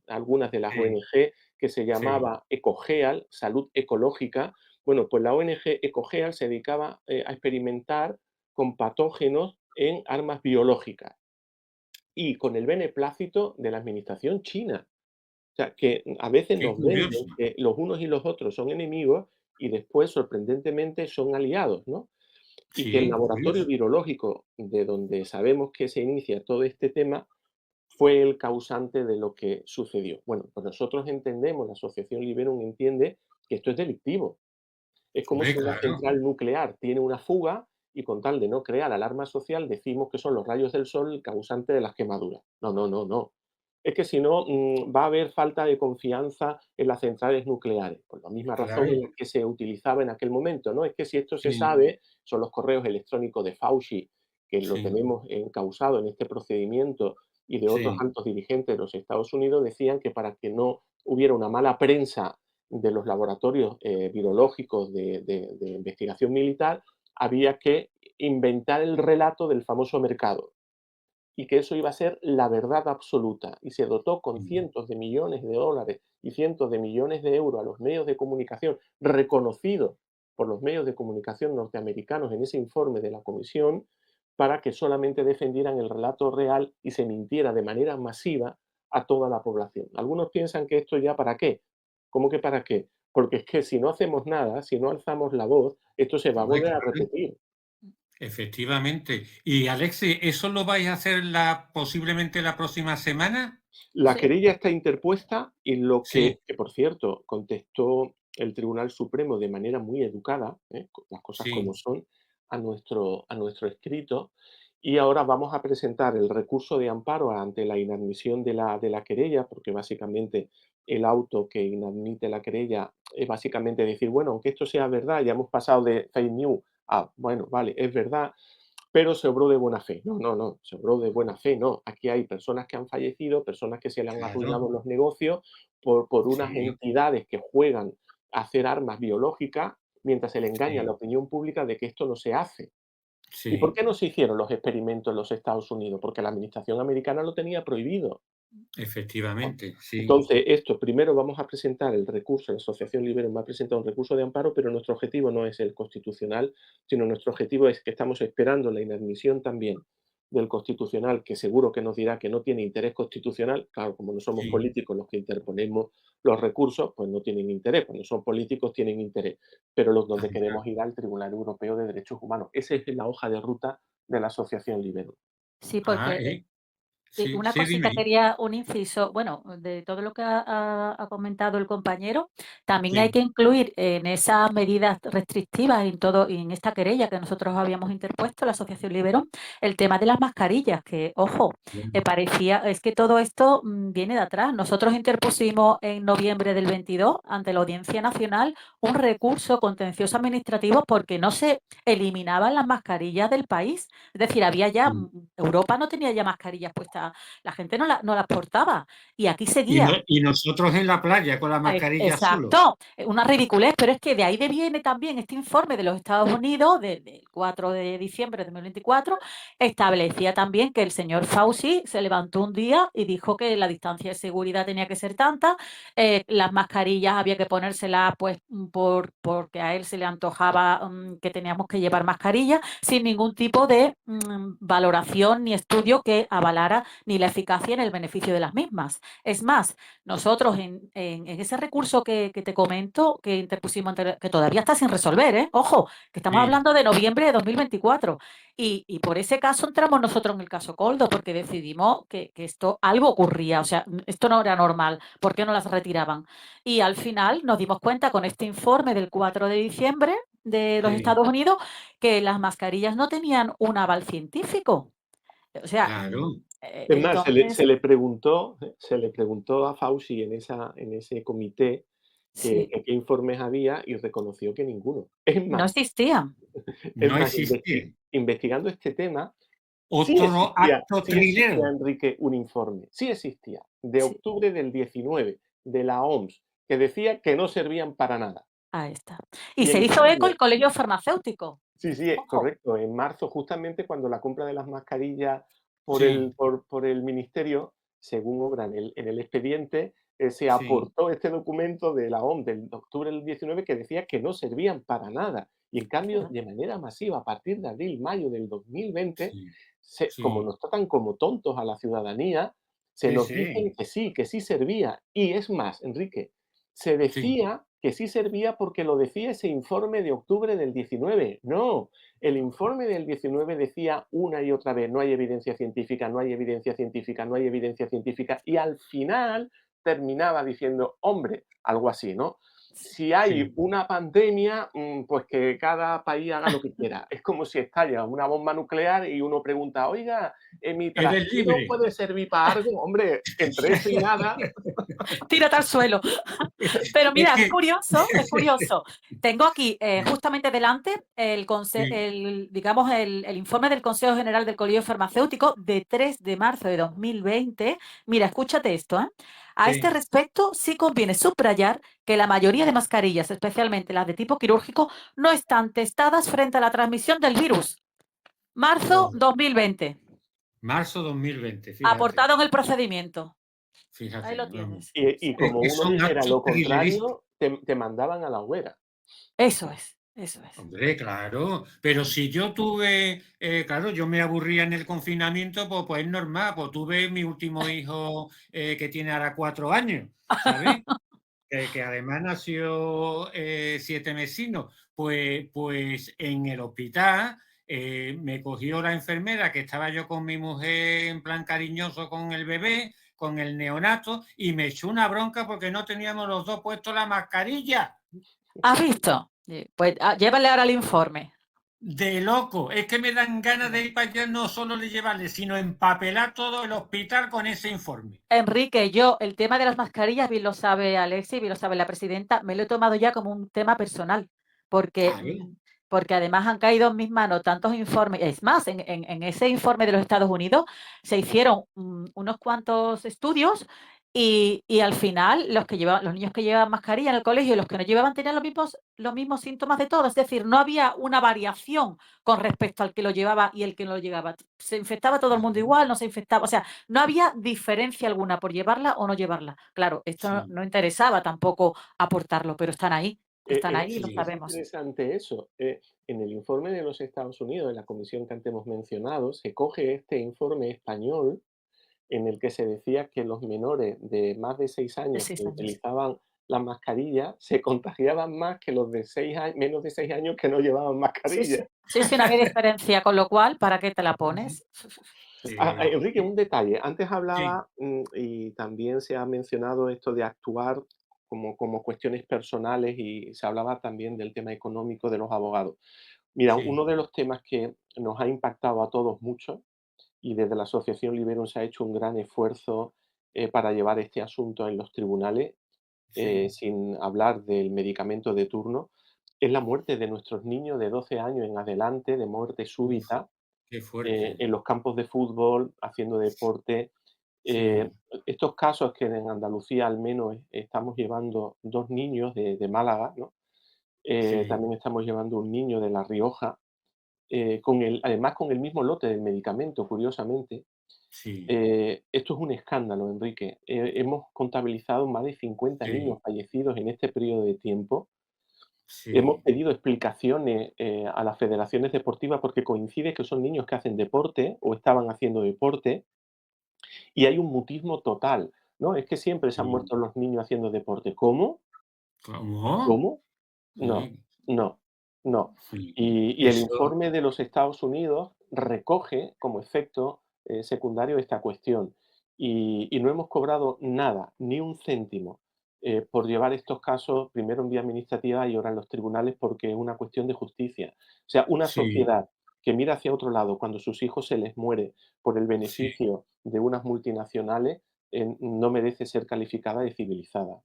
[SPEAKER 4] algunas de las
[SPEAKER 3] Sí,
[SPEAKER 4] ONG, que se
[SPEAKER 3] sí.
[SPEAKER 4] llamaba EcoGeal, Salud Ecológica. Bueno, pues la ONG EcoGeal se dedicaba a experimentar con patógenos en armas biológicas y con el beneplácito de la administración china. O sea, que a veces
[SPEAKER 3] Qué
[SPEAKER 4] nos
[SPEAKER 3] curioso.
[SPEAKER 4] venden que los unos y los otros son enemigos y después, sorprendentemente, son aliados, ¿no? Y que el
[SPEAKER 3] Sí,
[SPEAKER 4] laboratorio
[SPEAKER 3] curioso.
[SPEAKER 4] virológico de donde sabemos que se inicia todo este tema fue el causante de lo que sucedió. Bueno, pues nosotros entendemos, la Asociación Liberum entiende que esto es delictivo. Es como
[SPEAKER 3] Hombre,
[SPEAKER 4] si una
[SPEAKER 3] claro,
[SPEAKER 4] central nuclear tiene una fuga y con tal de no crear alarma social decimos que son los rayos del sol el causante de las quemaduras. No, no, no, no. Es que si no, va a haber falta de confianza en las centrales nucleares, por la misma razón en
[SPEAKER 3] claro.
[SPEAKER 4] la que se utilizaba en aquel momento, ¿no? Es que si esto se
[SPEAKER 3] Sí,
[SPEAKER 4] sabe, son los correos electrónicos de Fauci, que lo
[SPEAKER 3] sí,
[SPEAKER 4] tenemos encausado en este procedimiento, y de otros
[SPEAKER 3] sí.
[SPEAKER 4] altos dirigentes de los Estados Unidos, decían que para que no hubiera una mala prensa de los laboratorios virológicos de investigación militar, había que inventar el relato del famoso mercado y que eso iba a ser la verdad absoluta. Y se dotó con
[SPEAKER 3] Mm,
[SPEAKER 4] cientos de millones de dólares y cientos de millones de euros a los medios de comunicación, reconocidos por los medios de comunicación norteamericanos en ese informe de la comisión, para que solamente defendieran el relato real y se mintiera de manera masiva a toda la población. Algunos piensan que esto ya para qué. ¿Cómo que para qué? Porque es que si no hacemos nada, si no alzamos la voz, esto se va a
[SPEAKER 3] hombre,
[SPEAKER 4] volver a
[SPEAKER 3] claro.
[SPEAKER 4] repetir.
[SPEAKER 3] Efectivamente. Y Alexi, ¿eso lo vais a hacer posiblemente la próxima semana?
[SPEAKER 4] La
[SPEAKER 5] Sí,
[SPEAKER 4] querella está interpuesta y lo
[SPEAKER 3] Sí,
[SPEAKER 4] que por cierto, contestó el Tribunal Supremo de manera muy educada, las cosas como
[SPEAKER 3] sí,
[SPEAKER 4] son, a nuestro escrito, y ahora vamos a presentar el recurso de amparo ante la inadmisión de la querella, porque básicamente el auto que inadmite la querella es básicamente decir, bueno, aunque esto sea verdad, ya hemos pasado de fake news a, bueno, vale, es verdad, pero se obró de buena fe. No, no, no, se obró de buena fe, no. Aquí hay personas que han fallecido, personas que se le han
[SPEAKER 3] claro,
[SPEAKER 4] arruinado los negocios por unas
[SPEAKER 3] sí,
[SPEAKER 4] entidades que juegan a hacer armas biológicas mientras se le engaña a
[SPEAKER 3] sí,
[SPEAKER 4] la opinión pública de que esto no se hace. ¿Y por
[SPEAKER 3] sí,
[SPEAKER 4] qué no se hicieron los experimentos en los Estados Unidos? Porque la administración americana lo tenía prohibido.
[SPEAKER 3] efectivamente, sí.
[SPEAKER 4] Entonces, esto, primero vamos a presentar el recurso, la Asociación Liberum va a presentar un recurso de amparo, pero nuestro objetivo no es el constitucional, sino nuestro objetivo es que estamos esperando la inadmisión también del constitucional, que seguro que nos dirá que no tiene interés constitucional. Claro, como no somos
[SPEAKER 3] Sí.
[SPEAKER 4] políticos los que interponemos los recursos, pues no tienen interés. Cuando son políticos tienen interés. Pero los donde
[SPEAKER 3] Anda.
[SPEAKER 4] queremos ir al Tribunal Europeo de Derechos Humanos. Esa es la hoja de ruta de la Asociación Liberum.
[SPEAKER 5] sí,
[SPEAKER 3] Ah,
[SPEAKER 5] porque
[SPEAKER 3] sí,
[SPEAKER 5] una
[SPEAKER 3] sí,
[SPEAKER 5] cosita,
[SPEAKER 3] dime.
[SPEAKER 5] quería un inciso, bueno, de todo lo que ha comentado el compañero, también hay
[SPEAKER 3] Sí,
[SPEAKER 5] que incluir en esas medidas restrictivas en todo, y en esta querella que nosotros habíamos interpuesto, la Asociación Liberón, el tema de las mascarillas, que, ojo,
[SPEAKER 3] bueno,
[SPEAKER 5] parecía, es que todo esto viene de atrás. Nosotros interpusimos en noviembre del 22 ante la Audiencia Nacional un recurso contencioso administrativo porque no se eliminaban las mascarillas del país. Es decir, había ya,
[SPEAKER 3] sí.
[SPEAKER 5] Europa no tenía ya mascarillas puestas, la gente no las portaba y aquí seguía.
[SPEAKER 3] Y nosotros en la playa con la mascarilla solo.
[SPEAKER 5] Exacto, una ridiculez, pero es que de ahí viene también este informe de los Estados Unidos del 4 de diciembre de 2024, establecía también que el señor Fauci se levantó un día y dijo que la distancia de seguridad tenía que ser tanta, las mascarillas había que ponérselas pues porque a él se le antojaba que teníamos que llevar mascarillas sin ningún tipo de valoración ni estudio que avalara ni la eficacia ni el beneficio de las mismas. Es más, nosotros en ese recurso que te comento, que interpusimos, que todavía está sin resolver, ¿eh? Ojo, que estamos
[SPEAKER 3] Sí,
[SPEAKER 5] hablando de noviembre de 2024. Y por ese caso entramos nosotros en el caso Coldo, porque decidimos que esto, algo ocurría, o sea, esto no era normal, ¿por qué no las retiraban? Y al final nos dimos cuenta con este informe del 4 de diciembre de los
[SPEAKER 3] sí,
[SPEAKER 5] Estados Unidos que las mascarillas no tenían un aval científico. O sea,
[SPEAKER 3] claro,
[SPEAKER 4] Es más, se le,
[SPEAKER 5] entonces,
[SPEAKER 4] se le preguntó, se le preguntó a Fauci en ese comité
[SPEAKER 5] sí,
[SPEAKER 4] qué informes había y reconoció que ninguno. Es
[SPEAKER 5] no
[SPEAKER 4] más,
[SPEAKER 5] existían.
[SPEAKER 4] es
[SPEAKER 3] no
[SPEAKER 4] más,
[SPEAKER 3] existía.
[SPEAKER 4] investigando este tema,
[SPEAKER 3] Otro acto
[SPEAKER 4] sí existía,
[SPEAKER 3] trilero.
[SPEAKER 4] Enrique, un informe, sí existía, de
[SPEAKER 5] Sí,
[SPEAKER 4] octubre del 19 de la OMS, que decía que no servían para nada.
[SPEAKER 5] ahí está. Y
[SPEAKER 4] Y
[SPEAKER 5] se
[SPEAKER 4] en
[SPEAKER 5] hizo eco el
[SPEAKER 4] cambio,
[SPEAKER 5] colegio farmacéutico.
[SPEAKER 4] sí, sí,
[SPEAKER 5] Ojo,
[SPEAKER 4] correcto. En marzo, justamente cuando la compra de las mascarillas
[SPEAKER 3] Sí,
[SPEAKER 4] por el ministerio, según obra en el expediente, se
[SPEAKER 3] sí,
[SPEAKER 4] aportó este documento de la OMS del de octubre del 19 que decía que no servían para nada. Y en cambio,
[SPEAKER 5] claro.
[SPEAKER 4] de manera masiva, a partir de abril, mayo del 2020,
[SPEAKER 3] sí.
[SPEAKER 4] como
[SPEAKER 3] sí,
[SPEAKER 4] nos tratan como tontos a la ciudadanía, se
[SPEAKER 3] sí,
[SPEAKER 4] nos
[SPEAKER 3] sí,
[SPEAKER 4] dicen que sí servía. Y es más, Enrique, se
[SPEAKER 3] sí.
[SPEAKER 4] decía que sí servía porque lo decía ese informe de octubre del 19. No, el informe del 19 decía una y otra vez, no hay evidencia científica, no hay evidencia científica, no hay evidencia científica, y al final terminaba diciendo, hombre, algo así, ¿no? Si hay
[SPEAKER 3] Sí.
[SPEAKER 4] una pandemia, pues que cada país haga lo que quiera. Es como si estalla una bomba nuclear y uno pregunta, oiga, ¿mi
[SPEAKER 3] Eres
[SPEAKER 4] trastero
[SPEAKER 3] libre.
[SPEAKER 4] puede servir para algo? Hombre, entre eso y nada.
[SPEAKER 5] Tírate al suelo. Pero
[SPEAKER 3] Es
[SPEAKER 5] mira,
[SPEAKER 3] que
[SPEAKER 5] es curioso. Tengo aquí justamente delante
[SPEAKER 3] sí,
[SPEAKER 5] digamos, el informe del Consejo General del Colegio Farmacéutico de 3 de marzo de 2020. Mira, escúchate esto, ¿eh? A este
[SPEAKER 3] sí,
[SPEAKER 5] respecto, sí conviene subrayar que la mayoría de mascarillas, especialmente las de tipo quirúrgico, no están testadas frente a la transmisión del virus. Marzo
[SPEAKER 3] correcto.
[SPEAKER 5] 2020.
[SPEAKER 3] Marzo 2020, fíjate,
[SPEAKER 5] Aportado en el procedimiento. Ahí
[SPEAKER 3] fíjate,
[SPEAKER 5] lo
[SPEAKER 3] vamos.
[SPEAKER 5] tienes.
[SPEAKER 4] Y
[SPEAKER 3] Es
[SPEAKER 4] como
[SPEAKER 3] que
[SPEAKER 4] uno
[SPEAKER 3] son
[SPEAKER 4] dijera
[SPEAKER 3] actos
[SPEAKER 4] lo
[SPEAKER 3] thrilleristas.
[SPEAKER 4] contrario, te mandaban a la hoguera.
[SPEAKER 5] Eso es, eso es.
[SPEAKER 3] Hombre, claro, pero si yo tuve, claro, yo me aburría en el confinamiento, pues es normal, pues tuve mi último hijo que tiene ahora 4 años, ¿sabes? Que además nació 7 mesino, pues en el hospital me cogió la enfermera, que estaba yo con mi mujer en plan cariñoso con el bebé, con el neonato, y me echó una bronca porque no teníamos los dos puestos la mascarilla.
[SPEAKER 5] ¿Has visto? Pues llévale ahora el informe.
[SPEAKER 3] De loco, es que me dan ganas de ir para allá, no solo de llevarle, sino empapelar todo el hospital con ese informe.
[SPEAKER 5] Enrique, yo el tema de las mascarillas, bien lo sabe Alexi, bien lo sabe la presidenta, me lo he tomado ya como un tema personal, porque,
[SPEAKER 3] Claro,
[SPEAKER 5] porque además han caído en mis manos tantos informes. Es más, en ese informe de los Estados Unidos se hicieron unos cuantos estudios y al final los niños que llevaban mascarilla en el colegio y los que no llevaban tenían los mismos síntomas de todos. Es decir, no había una variación con respecto al que lo llevaba y el que no lo llevaba. Se infectaba todo el mundo
[SPEAKER 3] claro,
[SPEAKER 5] igual, no se infectaba. O sea, no había diferencia alguna por llevarla o no llevarla. Claro, esto no,
[SPEAKER 3] sí,
[SPEAKER 5] no interesaba tampoco aportarlo, pero están ahí y lo
[SPEAKER 4] Es
[SPEAKER 3] sí,
[SPEAKER 5] sabemos.
[SPEAKER 4] interesante eso. En el informe de los Estados Unidos, de la comisión que antes hemos mencionado, se coge este informe español en el que se decía que los menores de más de 6
[SPEAKER 5] De
[SPEAKER 4] años que
[SPEAKER 5] 6 años.
[SPEAKER 4] utilizaban la mascarilla se contagiaban más que los de menos de 6 años que no llevaban
[SPEAKER 5] Sí, sí.
[SPEAKER 4] mascarilla.
[SPEAKER 5] Sí, sí, no había diferencia, con lo cual, ¿para qué te la
[SPEAKER 3] ujú,
[SPEAKER 5] pones?
[SPEAKER 3] sí,
[SPEAKER 4] Enrique, un detalle. Antes
[SPEAKER 3] sí,
[SPEAKER 4] hablaba, y también se ha mencionado esto de actuar como cuestiones personales y se hablaba también del tema económico de los abogados. Mira,
[SPEAKER 3] sí,
[SPEAKER 4] uno de los temas que nos ha impactado a todos mucho, y desde la Asociación Liberum se ha hecho un gran esfuerzo para llevar este asunto en los tribunales,
[SPEAKER 3] sí,
[SPEAKER 4] sin hablar del medicamento de turno, es la muerte de nuestros niños de 12 años en adelante, de muerte
[SPEAKER 3] uf,
[SPEAKER 4] súbita,
[SPEAKER 3] qué fuerte,
[SPEAKER 4] en los campos de fútbol, haciendo deporte. Eh,
[SPEAKER 3] sí,
[SPEAKER 4] Estos casos que en Andalucía al menos estamos llevando 2 niños de Málaga, ¿no?
[SPEAKER 3] sí,
[SPEAKER 4] También estamos llevando un niño de La Rioja, además con el mismo lote del medicamento, curiosamente.
[SPEAKER 3] sí,
[SPEAKER 4] Esto es un escándalo, Enrique. Hemos contabilizado más de 50 niños
[SPEAKER 3] sí,
[SPEAKER 4] fallecidos en este periodo de tiempo. Hemos
[SPEAKER 3] sí,
[SPEAKER 4] pedido explicaciones a las federaciones deportivas porque coincide que son niños que hacen deporte o estaban haciendo deporte y hay un mutismo total, ¿no? Es que siempre se han
[SPEAKER 3] sí.
[SPEAKER 4] muerto los niños haciendo deporte. ¿Cómo?
[SPEAKER 3] ¿Cómo?
[SPEAKER 4] ¿Cómo? No,
[SPEAKER 3] Sí,
[SPEAKER 4] no, no.
[SPEAKER 3] sí,
[SPEAKER 4] Y el
[SPEAKER 3] eso,
[SPEAKER 4] informe de los Estados Unidos recoge como efecto secundario esta cuestión. Y no hemos cobrado nada, ni un céntimo, por llevar estos casos primero en vía administrativa y ahora en los tribunales porque es una cuestión de justicia. O sea, una
[SPEAKER 3] sí,
[SPEAKER 4] sociedad que mira hacia otro lado cuando sus hijos se les muere por el
[SPEAKER 3] sí.
[SPEAKER 4] beneficio de unas multinacionales, no merece ser calificada de civilizada.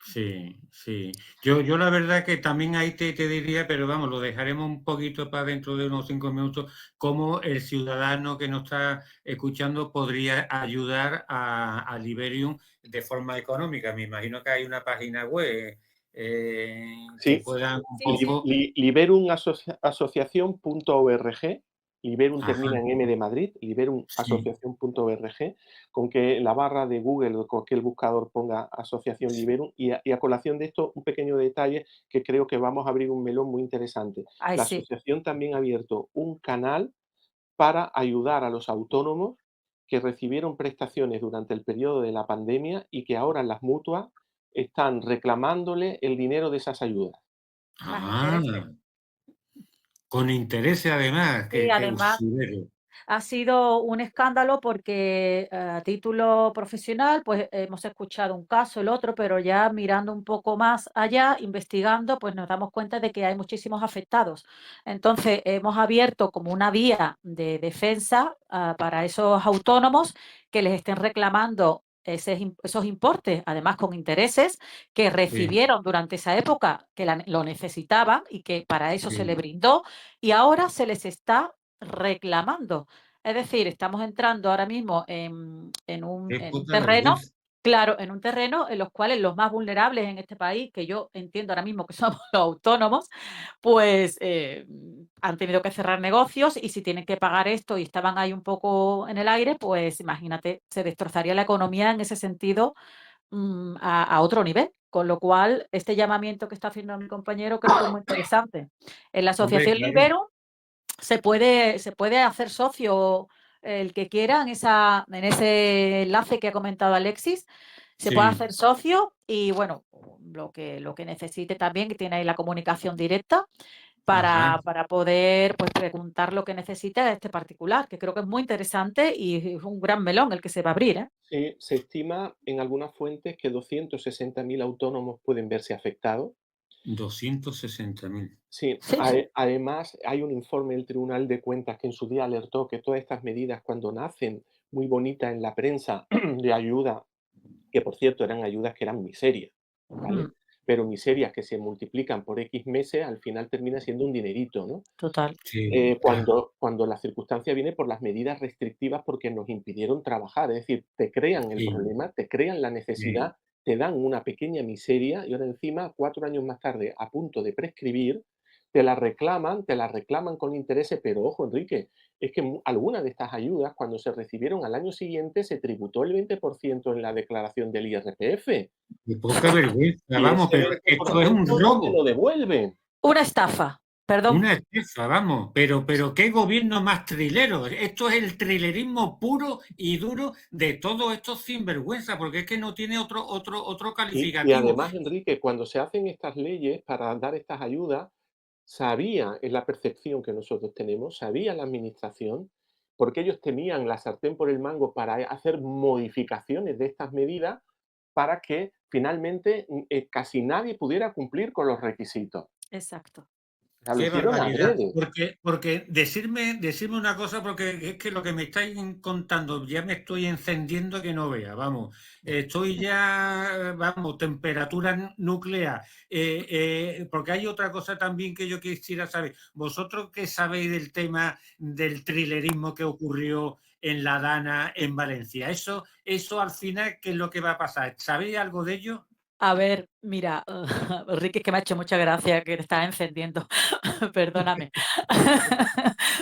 [SPEAKER 3] Sí, sí. Yo la verdad que también ahí te diría, pero vamos, lo dejaremos un poquito para dentro de unos 5 minutos, cómo el ciudadano que nos está escuchando podría ayudar a Liberium de forma económica. Me imagino que hay una página web que
[SPEAKER 4] Sí,
[SPEAKER 3] puedan un
[SPEAKER 5] Sí, sí.
[SPEAKER 3] poco.
[SPEAKER 4] Liberumasociación.org, Liberum
[SPEAKER 3] Ajá,
[SPEAKER 4] termina en M de Madrid,
[SPEAKER 3] sí,
[SPEAKER 4] liberumasociación.org, con que la barra de Google o cualquier buscador ponga Asociación
[SPEAKER 3] sí.
[SPEAKER 4] Liberum y a colación de esto un pequeño detalle que creo que vamos a abrir un melón muy interesante.
[SPEAKER 5] Ay,
[SPEAKER 4] La
[SPEAKER 5] sí.
[SPEAKER 4] asociación también ha abierto un canal para ayudar a los autónomos que recibieron prestaciones durante el periodo de la pandemia y que ahora las mutuas están reclamándole el dinero de esas ayudas.
[SPEAKER 5] Más
[SPEAKER 3] Ah,
[SPEAKER 5] intereses.
[SPEAKER 3] con intereses además,
[SPEAKER 5] Sí,
[SPEAKER 3] que
[SPEAKER 5] además
[SPEAKER 3] usurero.
[SPEAKER 5] ha sido un escándalo porque a título profesional, pues hemos escuchado un caso, el otro, pero ya mirando un poco más allá, investigando, pues nos damos cuenta de que hay muchísimos afectados. Entonces, hemos abierto como una vía de defensa para esos autónomos que les estén reclamando esos importes, además con intereses que
[SPEAKER 3] Sí,
[SPEAKER 5] recibieron durante esa época, que lo necesitaban y que para eso se les
[SPEAKER 3] sí.
[SPEAKER 5] brindó, y ahora se les está reclamando. Es decir, estamos entrando ahora mismo
[SPEAKER 3] Qué
[SPEAKER 5] en un
[SPEAKER 3] poca
[SPEAKER 5] terreno,
[SPEAKER 3] vergüenza.
[SPEAKER 5] claro, en un terreno en los cuales los más vulnerables en este país, que yo entiendo ahora mismo que somos los autónomos, pues han tenido que cerrar negocios y si tienen que pagar esto y estaban ahí un poco en el aire, pues imagínate, se destrozaría la economía en ese sentido a otro nivel. Con lo cual, este llamamiento que está haciendo mi compañero creo que es muy interesante. En la
[SPEAKER 3] Hombre,
[SPEAKER 5] Asociación
[SPEAKER 3] claro.
[SPEAKER 5] Libero se puede hacer socio el que quiera en ese enlace que ha comentado Alexis. Se puede
[SPEAKER 3] Sí.
[SPEAKER 5] hacer socio y bueno, lo que necesite también, que tiene ahí la comunicación directa
[SPEAKER 3] Ajá.
[SPEAKER 5] para poder pues, preguntar lo que necesite a este particular, que creo que es muy interesante y es un gran melón el que se va a abrir, ¿eh?
[SPEAKER 4] Se estima en algunas fuentes que 260.000 autónomos pueden verse afectados.
[SPEAKER 3] 260.000.
[SPEAKER 4] Sí,
[SPEAKER 5] Sí, sí.
[SPEAKER 4] además hay un informe del Tribunal de Cuentas que en su día alertó que todas estas medidas, cuando nacen muy bonitas en la prensa de ayuda, que por cierto eran ayudas que eran miserias, ¿vale?
[SPEAKER 5] Mm,
[SPEAKER 4] Pero miserias que se multiplican por X meses, al final termina siendo un dinerito, ¿no?
[SPEAKER 5] total.
[SPEAKER 3] Sí, claro.
[SPEAKER 4] Cuando la circunstancia viene por las medidas restrictivas porque nos impidieron trabajar, es decir, te crean el
[SPEAKER 3] Sí,
[SPEAKER 4] problema, te crean la
[SPEAKER 3] sí.
[SPEAKER 4] necesidad, te dan una pequeña miseria y ahora encima, 4 años más tarde, a punto de prescribir, te la reclaman con intereses, pero ojo, Enrique, es que algunas de estas ayudas, cuando se recibieron al año siguiente, se tributó el 20% en la declaración del IRPF
[SPEAKER 3] Qué poca vergüenza,
[SPEAKER 4] y
[SPEAKER 3] vamos,
[SPEAKER 4] ese
[SPEAKER 3] pero es que esto es un
[SPEAKER 4] 20% no te lo
[SPEAKER 3] robo,
[SPEAKER 4] devuelven.
[SPEAKER 5] Una estafa, perdón.
[SPEAKER 3] una estafa, vamos, pero qué gobierno más trilero. Esto es el trilerismo puro y duro de todos estos sinvergüenzas, porque es que no tiene otro
[SPEAKER 4] Y
[SPEAKER 3] calificativo.
[SPEAKER 4] además, Enrique, cuando se hacen estas leyes para dar estas ayudas, sabía, es la percepción que nosotros tenemos, sabía la administración, porque ellos tenían la sartén por el mango para hacer modificaciones de estas medidas para que finalmente casi nadie pudiera cumplir con los requisitos.
[SPEAKER 5] Exacto.
[SPEAKER 4] O sea, lo
[SPEAKER 3] Qué
[SPEAKER 4] hicieron
[SPEAKER 3] barbaridad.
[SPEAKER 4] adrede.
[SPEAKER 3] Porque decirme una cosa, porque es que lo que me estáis contando ya me estoy encendiendo que no vea, vamos. Estoy ya, vamos, temperatura nuclear. Porque hay otra cosa también que yo quisiera saber. ¿Vosotros qué sabéis del tema del trilerismo que ocurrió en La Dana, en Valencia? Eso al final, ¿qué es lo que va a pasar? ¿Sabéis algo de ello?
[SPEAKER 5] A ver, mira, Enrique, es que me ha hecho mucha gracia que te estás encendiendo. Perdóname.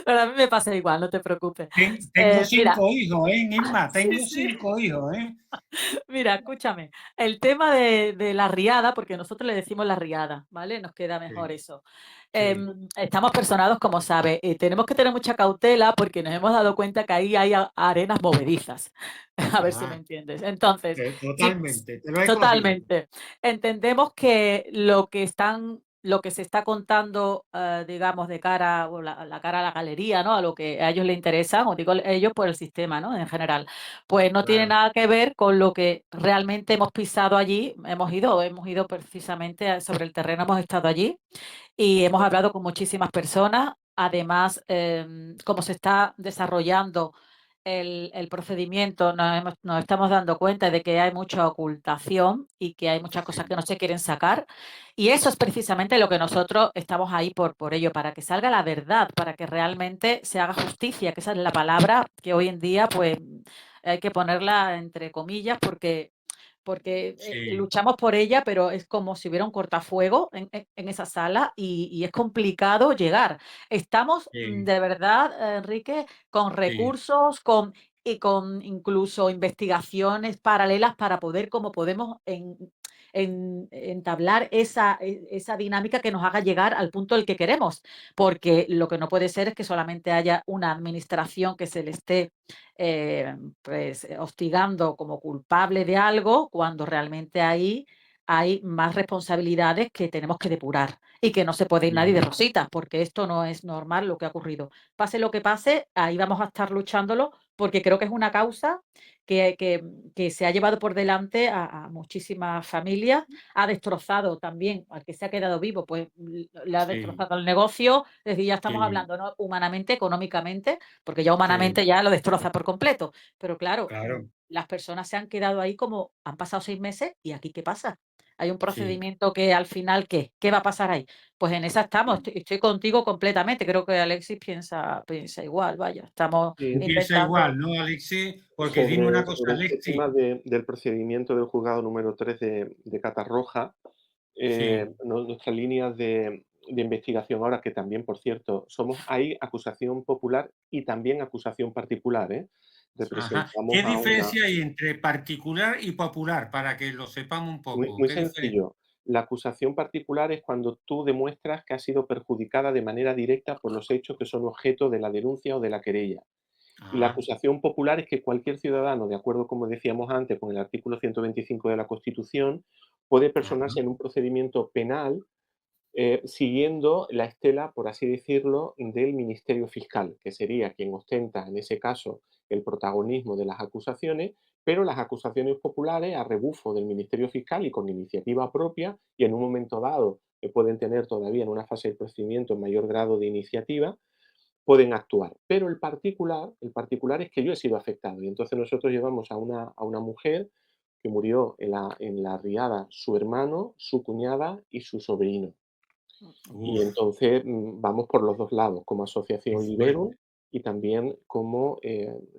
[SPEAKER 5] Pero a mí me pasa igual, no te preocupes.
[SPEAKER 3] Tengo
[SPEAKER 5] Mira,
[SPEAKER 3] 5 hijos, ¿eh, Inma?
[SPEAKER 5] sí,
[SPEAKER 3] Tengo
[SPEAKER 5] sí.
[SPEAKER 3] 5 hijos, ¿eh?
[SPEAKER 5] Mira, escúchame, el tema de la riada, porque nosotros le decimos la riada, ¿vale? Nos queda mejor
[SPEAKER 3] Sí,
[SPEAKER 5] eso.
[SPEAKER 3] sí.
[SPEAKER 5] Estamos personados, como sabes, tenemos que tener mucha cautela porque nos hemos dado cuenta que ahí hay arenas movedizas, a ver si me
[SPEAKER 3] Ah,
[SPEAKER 5] entiendes. Entonces, sí,
[SPEAKER 3] totalmente, te lo he cogido.
[SPEAKER 5] totalmente. Entendemos que lo que se está contando, digamos, de cara, o la cara a la galería, ¿no? A lo que a ellos les interesa, o digo ellos por el sistema, ¿no? En general pues no tiene
[SPEAKER 3] Claro,
[SPEAKER 5] nada que ver con lo que realmente hemos pisado allí. Hemos ido precisamente sobre el terreno, hemos estado allí y hemos hablado con muchísimas personas. Además, cómo se está desarrollando el procedimiento, nos estamos dando cuenta de que hay mucha ocultación y que hay muchas cosas que
[SPEAKER 3] sí,
[SPEAKER 5] no se quieren sacar. Y eso es precisamente lo que nosotros estamos ahí por ello, para que salga la verdad, para que realmente se haga justicia, que esa es la palabra que hoy en día pues hay que ponerla entre comillas porque
[SPEAKER 3] sí,
[SPEAKER 5] luchamos por ella, pero es como si hubiera un cortafuego en esa sala y es complicado llegar. Estamos
[SPEAKER 3] sí,
[SPEAKER 5] de verdad, Enrique, con
[SPEAKER 3] sí,
[SPEAKER 5] recursos, con y con incluso investigaciones paralelas para poder, como podemos, entablar esa dinámica que nos haga llegar al punto al que queremos, porque lo que no puede ser es que solamente haya una administración que se le esté hostigando como culpable de algo, cuando realmente ahí hay más responsabilidades que tenemos que depurar y que no se puede ir nadie de rositas, porque esto no es normal lo que ha ocurrido. Pase lo que pase, ahí vamos a estar luchándolo, porque creo que es una causa que se ha llevado por delante a muchísimas familias, ha destrozado también al que se ha quedado vivo, pues le ha
[SPEAKER 3] Sí,
[SPEAKER 5] destrozado el negocio, es decir, ya estamos
[SPEAKER 3] sí,
[SPEAKER 5] hablando, ¿no?, humanamente, económicamente, porque ya
[SPEAKER 3] sí,
[SPEAKER 5] humanamente ya lo destroza por completo, pero claro,
[SPEAKER 3] claro,
[SPEAKER 5] las personas se han quedado ahí como han pasado 6 meses y aquí, ¿qué pasa? Hay un
[SPEAKER 3] sí.
[SPEAKER 5] procedimiento que al final, ¿qué va a pasar ahí? Pues en esa estamos, estoy contigo completamente, creo que Alexis piensa igual, vaya, estamos
[SPEAKER 4] Sí,
[SPEAKER 3] Tú piensas igual,
[SPEAKER 5] intentando.
[SPEAKER 3] ¿no, Alexis? Porque dime una
[SPEAKER 4] sobre,
[SPEAKER 3] cosa,
[SPEAKER 4] sobre este
[SPEAKER 3] Alexis.
[SPEAKER 4] tema del procedimiento del juzgado número 3 de Catarroja,
[SPEAKER 3] Sí,
[SPEAKER 4] nuestras líneas de investigación ahora, que también, por cierto, hay acusación popular y también acusación particular, ¿eh?
[SPEAKER 3] ajá.
[SPEAKER 4] Representamos
[SPEAKER 3] ¿Qué
[SPEAKER 4] a una...
[SPEAKER 3] diferencia hay entre particular y popular? Para que lo sepamos un
[SPEAKER 4] Muy,
[SPEAKER 3] poco.
[SPEAKER 4] muy
[SPEAKER 3] ¿Qué diferencia?
[SPEAKER 4] sencillo. La acusación particular es cuando tú demuestras que has sido perjudicada de manera directa por los hechos que son objeto de la denuncia o de la querella. Y la
[SPEAKER 3] Ah,
[SPEAKER 4] acusación popular es que cualquier ciudadano, de acuerdo, como decíamos antes, con el artículo 125 de la Constitución, puede
[SPEAKER 3] ajá,
[SPEAKER 4] personarse en un procedimiento penal siguiendo la estela, por así decirlo, del Ministerio Fiscal, que sería quien ostenta, en ese caso, el protagonismo de las acusaciones, pero las acusaciones populares, a rebufo del Ministerio Fiscal y con iniciativa propia, y en un momento dado, que pueden tener todavía en una fase del procedimiento mayor grado de iniciativa, pueden actuar. Pero el particular es que yo he sido afectado. Y entonces nosotros llevamos a una mujer que murió en la riada su hermano, su cuñada y su sobrino. Y
[SPEAKER 3] uf,
[SPEAKER 4] entonces vamos por los dos lados, como
[SPEAKER 3] qué
[SPEAKER 4] asociación Liberum
[SPEAKER 3] fuerte.
[SPEAKER 4] y también como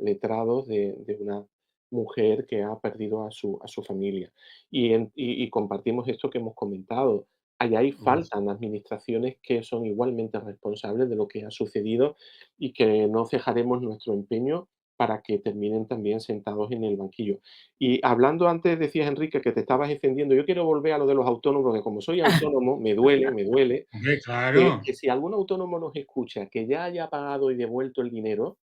[SPEAKER 4] letrados de una mujer que ha perdido a su familia. Y compartimos esto que hemos comentado. Ahí
[SPEAKER 3] Uf.
[SPEAKER 4] faltan administraciones que son igualmente responsables de lo que ha sucedido y que no cejaremos nuestro empeño para que terminen también sentados en el banquillo. Y hablando antes, decías, Enrique, que te estabas defendiendo. Yo quiero volver a lo de los autónomos, porque como soy autónomo, me duele
[SPEAKER 3] Hombre,
[SPEAKER 4] que,
[SPEAKER 3] claro.
[SPEAKER 4] que si algún autónomo nos escucha que ya haya pagado y devuelto el dinero,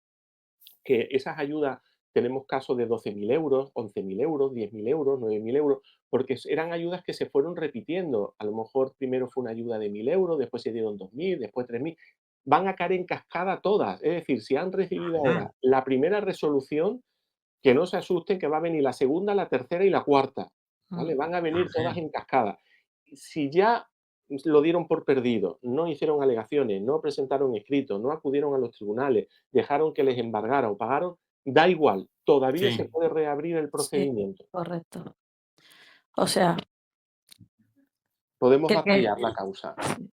[SPEAKER 4] que esas ayudas, tenemos casos de 12.000 euros, 11.000 euros, 10.000 euros, 9.000 euros, porque eran ayudas que se fueron repitiendo. A lo mejor primero fue una ayuda de 1.000 euros, después se dieron 2.000, después 3.000. Van a caer en cascada todas. Es decir, si han recibido
[SPEAKER 3] Ajá,
[SPEAKER 4] ahora la primera resolución, que no se asusten, que va a venir la segunda, la tercera y la cuarta, ¿vale?
[SPEAKER 5] Mm,
[SPEAKER 4] Van a venir todas
[SPEAKER 3] ajá,
[SPEAKER 4] en cascada. Si ya lo dieron por perdido, no hicieron alegaciones, no presentaron escritos, no acudieron a los tribunales, dejaron que les embargara o pagaron, da igual, todavía se
[SPEAKER 3] sí,
[SPEAKER 4] puede reabrir el
[SPEAKER 5] sí,
[SPEAKER 4] procedimiento.
[SPEAKER 5] correcto. O sea,
[SPEAKER 4] Podemos
[SPEAKER 5] que
[SPEAKER 4] batallar la causa.
[SPEAKER 5] sí,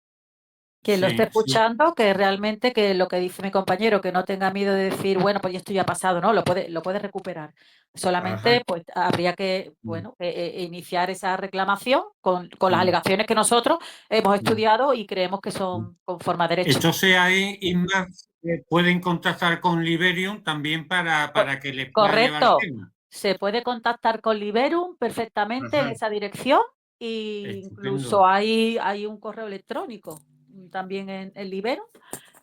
[SPEAKER 5] que lo esté
[SPEAKER 3] sí, sí.
[SPEAKER 5] escuchando, que realmente que lo que dice mi compañero, que no tenga miedo de decir, bueno, pues esto ya ha pasado, no, lo puede recuperar.
[SPEAKER 3] Ajá.
[SPEAKER 5] Solamente, pues habría que,
[SPEAKER 3] Mm,
[SPEAKER 5] bueno, iniciar esa reclamación con las
[SPEAKER 3] mm,
[SPEAKER 5] alegaciones que nosotros hemos
[SPEAKER 3] mm,
[SPEAKER 5] estudiado y creemos que
[SPEAKER 3] mm.
[SPEAKER 5] son conforme a derecho.
[SPEAKER 3] Entonces ahí, Inma, pueden contactar con Liberium también
[SPEAKER 5] Co-
[SPEAKER 3] para que les pueda llevar el
[SPEAKER 5] Correcto.
[SPEAKER 3] tema.
[SPEAKER 5] Se puede contactar con Liberum perfectamente en
[SPEAKER 3] Ajá,
[SPEAKER 5] esa dirección e incluso
[SPEAKER 3] estupendo.
[SPEAKER 5] hay un correo electrónico también en Liberum,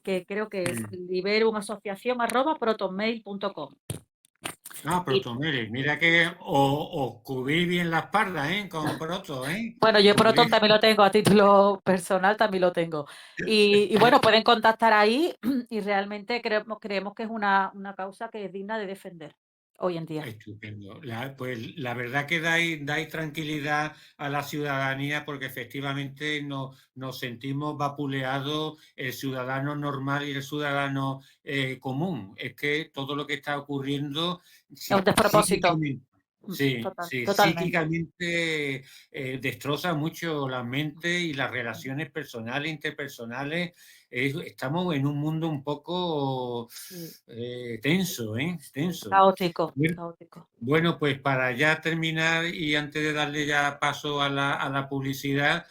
[SPEAKER 5] que creo que es
[SPEAKER 3] Mm.
[SPEAKER 5] liberum@protonmail.com.
[SPEAKER 3] Ah,
[SPEAKER 5] Y
[SPEAKER 3] Protomere, mira que os cubrí bien la espalda, ¿eh? Con Proto, ¿eh?
[SPEAKER 5] bueno, yo
[SPEAKER 3] Cubrí.
[SPEAKER 5] Proton también lo tengo, a título personal también lo tengo. Y bueno, pueden contactar ahí y realmente creemos que es una causa que es digna de defender hoy en día.
[SPEAKER 3] Estupendo. Pues la verdad que dais tranquilidad a la ciudadanía porque efectivamente nos sentimos vapuleados el ciudadano normal y el ciudadano común. Es que todo lo que está ocurriendo
[SPEAKER 5] Es un despropósito.
[SPEAKER 3] psíquicamente, sí, sí,
[SPEAKER 5] Totalmente.
[SPEAKER 3] psíquicamente destroza mucho la mente y las relaciones personales, interpersonales. Estamos en un mundo un poco
[SPEAKER 5] Sí,
[SPEAKER 3] tenso, ¿eh? Tenso.
[SPEAKER 5] caótico,
[SPEAKER 3] Bueno,
[SPEAKER 5] caótico.
[SPEAKER 3] bueno, pues para ya terminar y antes de darle ya paso a la publicidad,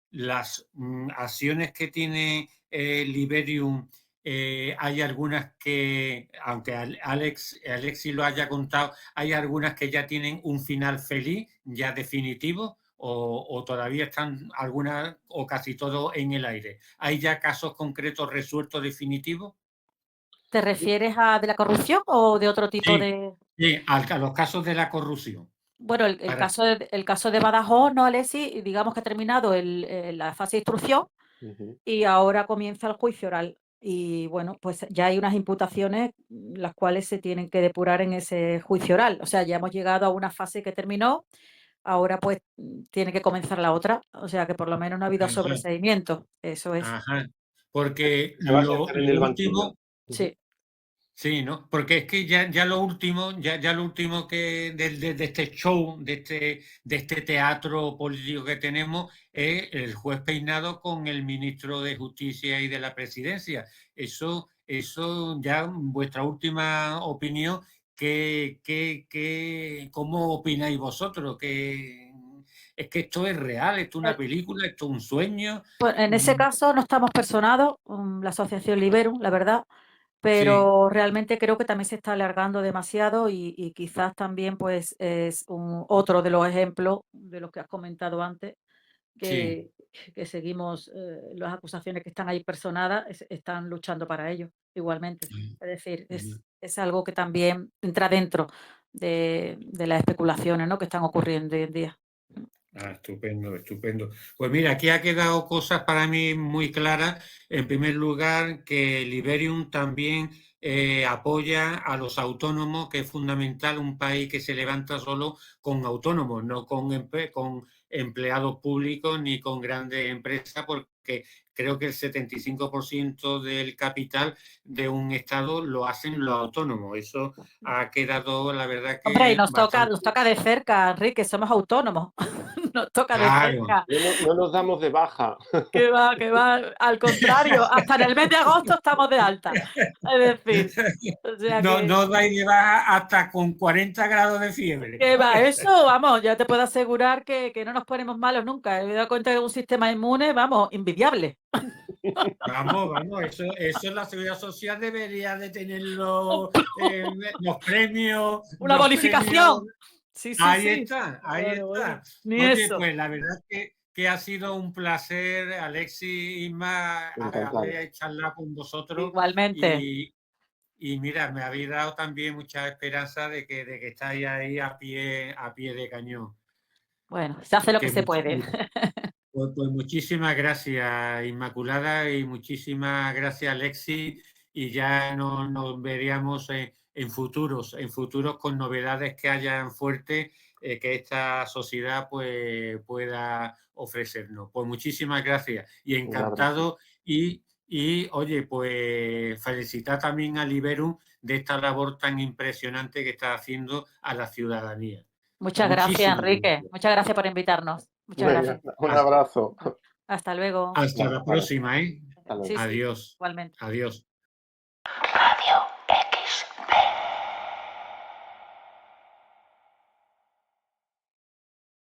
[SPEAKER 3] las acciones que tiene Liberium hay algunas que, aunque Alexis lo haya contado, hay algunas que ya tienen un final feliz, ya definitivo, o todavía están algunas o casi todo en el aire. ¿Hay ya casos concretos resueltos definitivos?
[SPEAKER 5] ¿Te refieres a de la corrupción o de otro tipo
[SPEAKER 3] Sí,
[SPEAKER 5] de...?
[SPEAKER 3] sí, a los casos de la corrupción.
[SPEAKER 5] Bueno,
[SPEAKER 3] Para,
[SPEAKER 5] el caso de Badajoz, ¿no, Alexis? Digamos que ha terminado la fase de instrucción
[SPEAKER 4] Ujú.
[SPEAKER 5] y ahora comienza el juicio oral. Y bueno, pues ya hay unas imputaciones las cuales se tienen que depurar en ese juicio oral. O sea, ya hemos llegado a una fase que terminó, ahora pues tiene que comenzar la otra. O sea que por lo menos no ha habido
[SPEAKER 3] ajá,
[SPEAKER 5] sobreseimiento. Eso es.
[SPEAKER 3] ajá, porque
[SPEAKER 4] Se va a sentar en el
[SPEAKER 3] lo
[SPEAKER 4] banquillo.
[SPEAKER 3] último.
[SPEAKER 4] Ujú.
[SPEAKER 5] Sí.
[SPEAKER 3] Sí, ¿no? Porque es que ya lo último, ya lo último que de este show, de este teatro político que tenemos, es el juez Peinado con el ministro de Justicia y de la Presidencia. Eso ya, vuestra última opinión, ¿cómo opináis vosotros? Es que esto es real, esto es una película, esto es un sueño.
[SPEAKER 5] Pues en ese
[SPEAKER 3] Mm,
[SPEAKER 5] caso no estamos personados, la asociación Liberum, la verdad,
[SPEAKER 3] sí,
[SPEAKER 5] pero realmente creo que también se está alargando demasiado y quizás también pues es otro de los ejemplos de los que has comentado antes,
[SPEAKER 3] sí.
[SPEAKER 5] que, que seguimos, las acusaciones que están ahí personadas están luchando para ello igualmente. Es decir, es algo que también entra dentro de las especulaciones, ¿no?, que están ocurriendo hoy en día.
[SPEAKER 3] Ah, estupendo, estupendo. Pues mira, aquí ha quedado cosas para mí muy claras. En primer lugar, que Liberium también apoya a los autónomos, que es fundamental un país que se levanta solo con autónomos, no con empleados públicos ni con grandes empresas, porque creo que el 75% del capital de un Estado lo hacen los autónomos. Eso ha quedado, la verdad,
[SPEAKER 5] Hombre, y
[SPEAKER 3] que bastante
[SPEAKER 5] nos toca de cerca, Enrique, somos autónomos, nos toca de
[SPEAKER 3] claro.
[SPEAKER 5] cerca.
[SPEAKER 4] No nos damos de baja.
[SPEAKER 5] Que va, al contrario, hasta en el mes de agosto estamos de alta. Es decir, o sea
[SPEAKER 3] No, no dais de baja hasta con 40 grados de fiebre.
[SPEAKER 5] que va, eso, vamos, ya te puedo asegurar que no nos ponemos malos nunca. Me he dado cuenta de un sistema inmune, vamos, envidiable.
[SPEAKER 3] Vamos, eso la Seguridad Social debería de tenerlo, los premios,
[SPEAKER 5] Una
[SPEAKER 3] los premios.
[SPEAKER 5] bonificación. Sí, sí,
[SPEAKER 3] Ahí
[SPEAKER 5] sí.
[SPEAKER 3] está, ahí
[SPEAKER 5] Bueno, bueno,
[SPEAKER 3] está.
[SPEAKER 5] ni
[SPEAKER 3] Oye,
[SPEAKER 5] eso.
[SPEAKER 3] pues la verdad que ha sido un placer, Alexis, Isma,
[SPEAKER 4] Encantado.
[SPEAKER 3] haber charlado con vosotros
[SPEAKER 5] Igualmente.
[SPEAKER 3] y mira, me habéis dado también mucha esperanza de que estáis ahí a pie de cañón.
[SPEAKER 5] Bueno, se hace lo que
[SPEAKER 3] Que
[SPEAKER 5] se puede.
[SPEAKER 3] pues muchísimas gracias, Inmaculada, y muchísimas gracias, Alexis, y ya nos veríamos en futuros con novedades que hayan fuertes que esta sociedad pues, pueda ofrecernos. Pues muchísimas gracias y
[SPEAKER 4] Un abrazo.
[SPEAKER 3] encantado oye, pues felicitar también a Liberum de esta labor tan impresionante que está haciendo a la ciudadanía.
[SPEAKER 5] Muchas gracias,
[SPEAKER 3] Muchísimas
[SPEAKER 5] Enrique.
[SPEAKER 3] gracias.
[SPEAKER 5] Muchas gracias por invitarnos. Muchas
[SPEAKER 4] Venga,
[SPEAKER 5] gracias.
[SPEAKER 4] un abrazo.
[SPEAKER 5] Hasta luego.
[SPEAKER 3] Hasta la
[SPEAKER 4] Vale,
[SPEAKER 3] próxima, ¿eh?
[SPEAKER 4] hasta luego.
[SPEAKER 5] Sí, sí,
[SPEAKER 3] Adiós.
[SPEAKER 5] igualmente.
[SPEAKER 3] Adiós.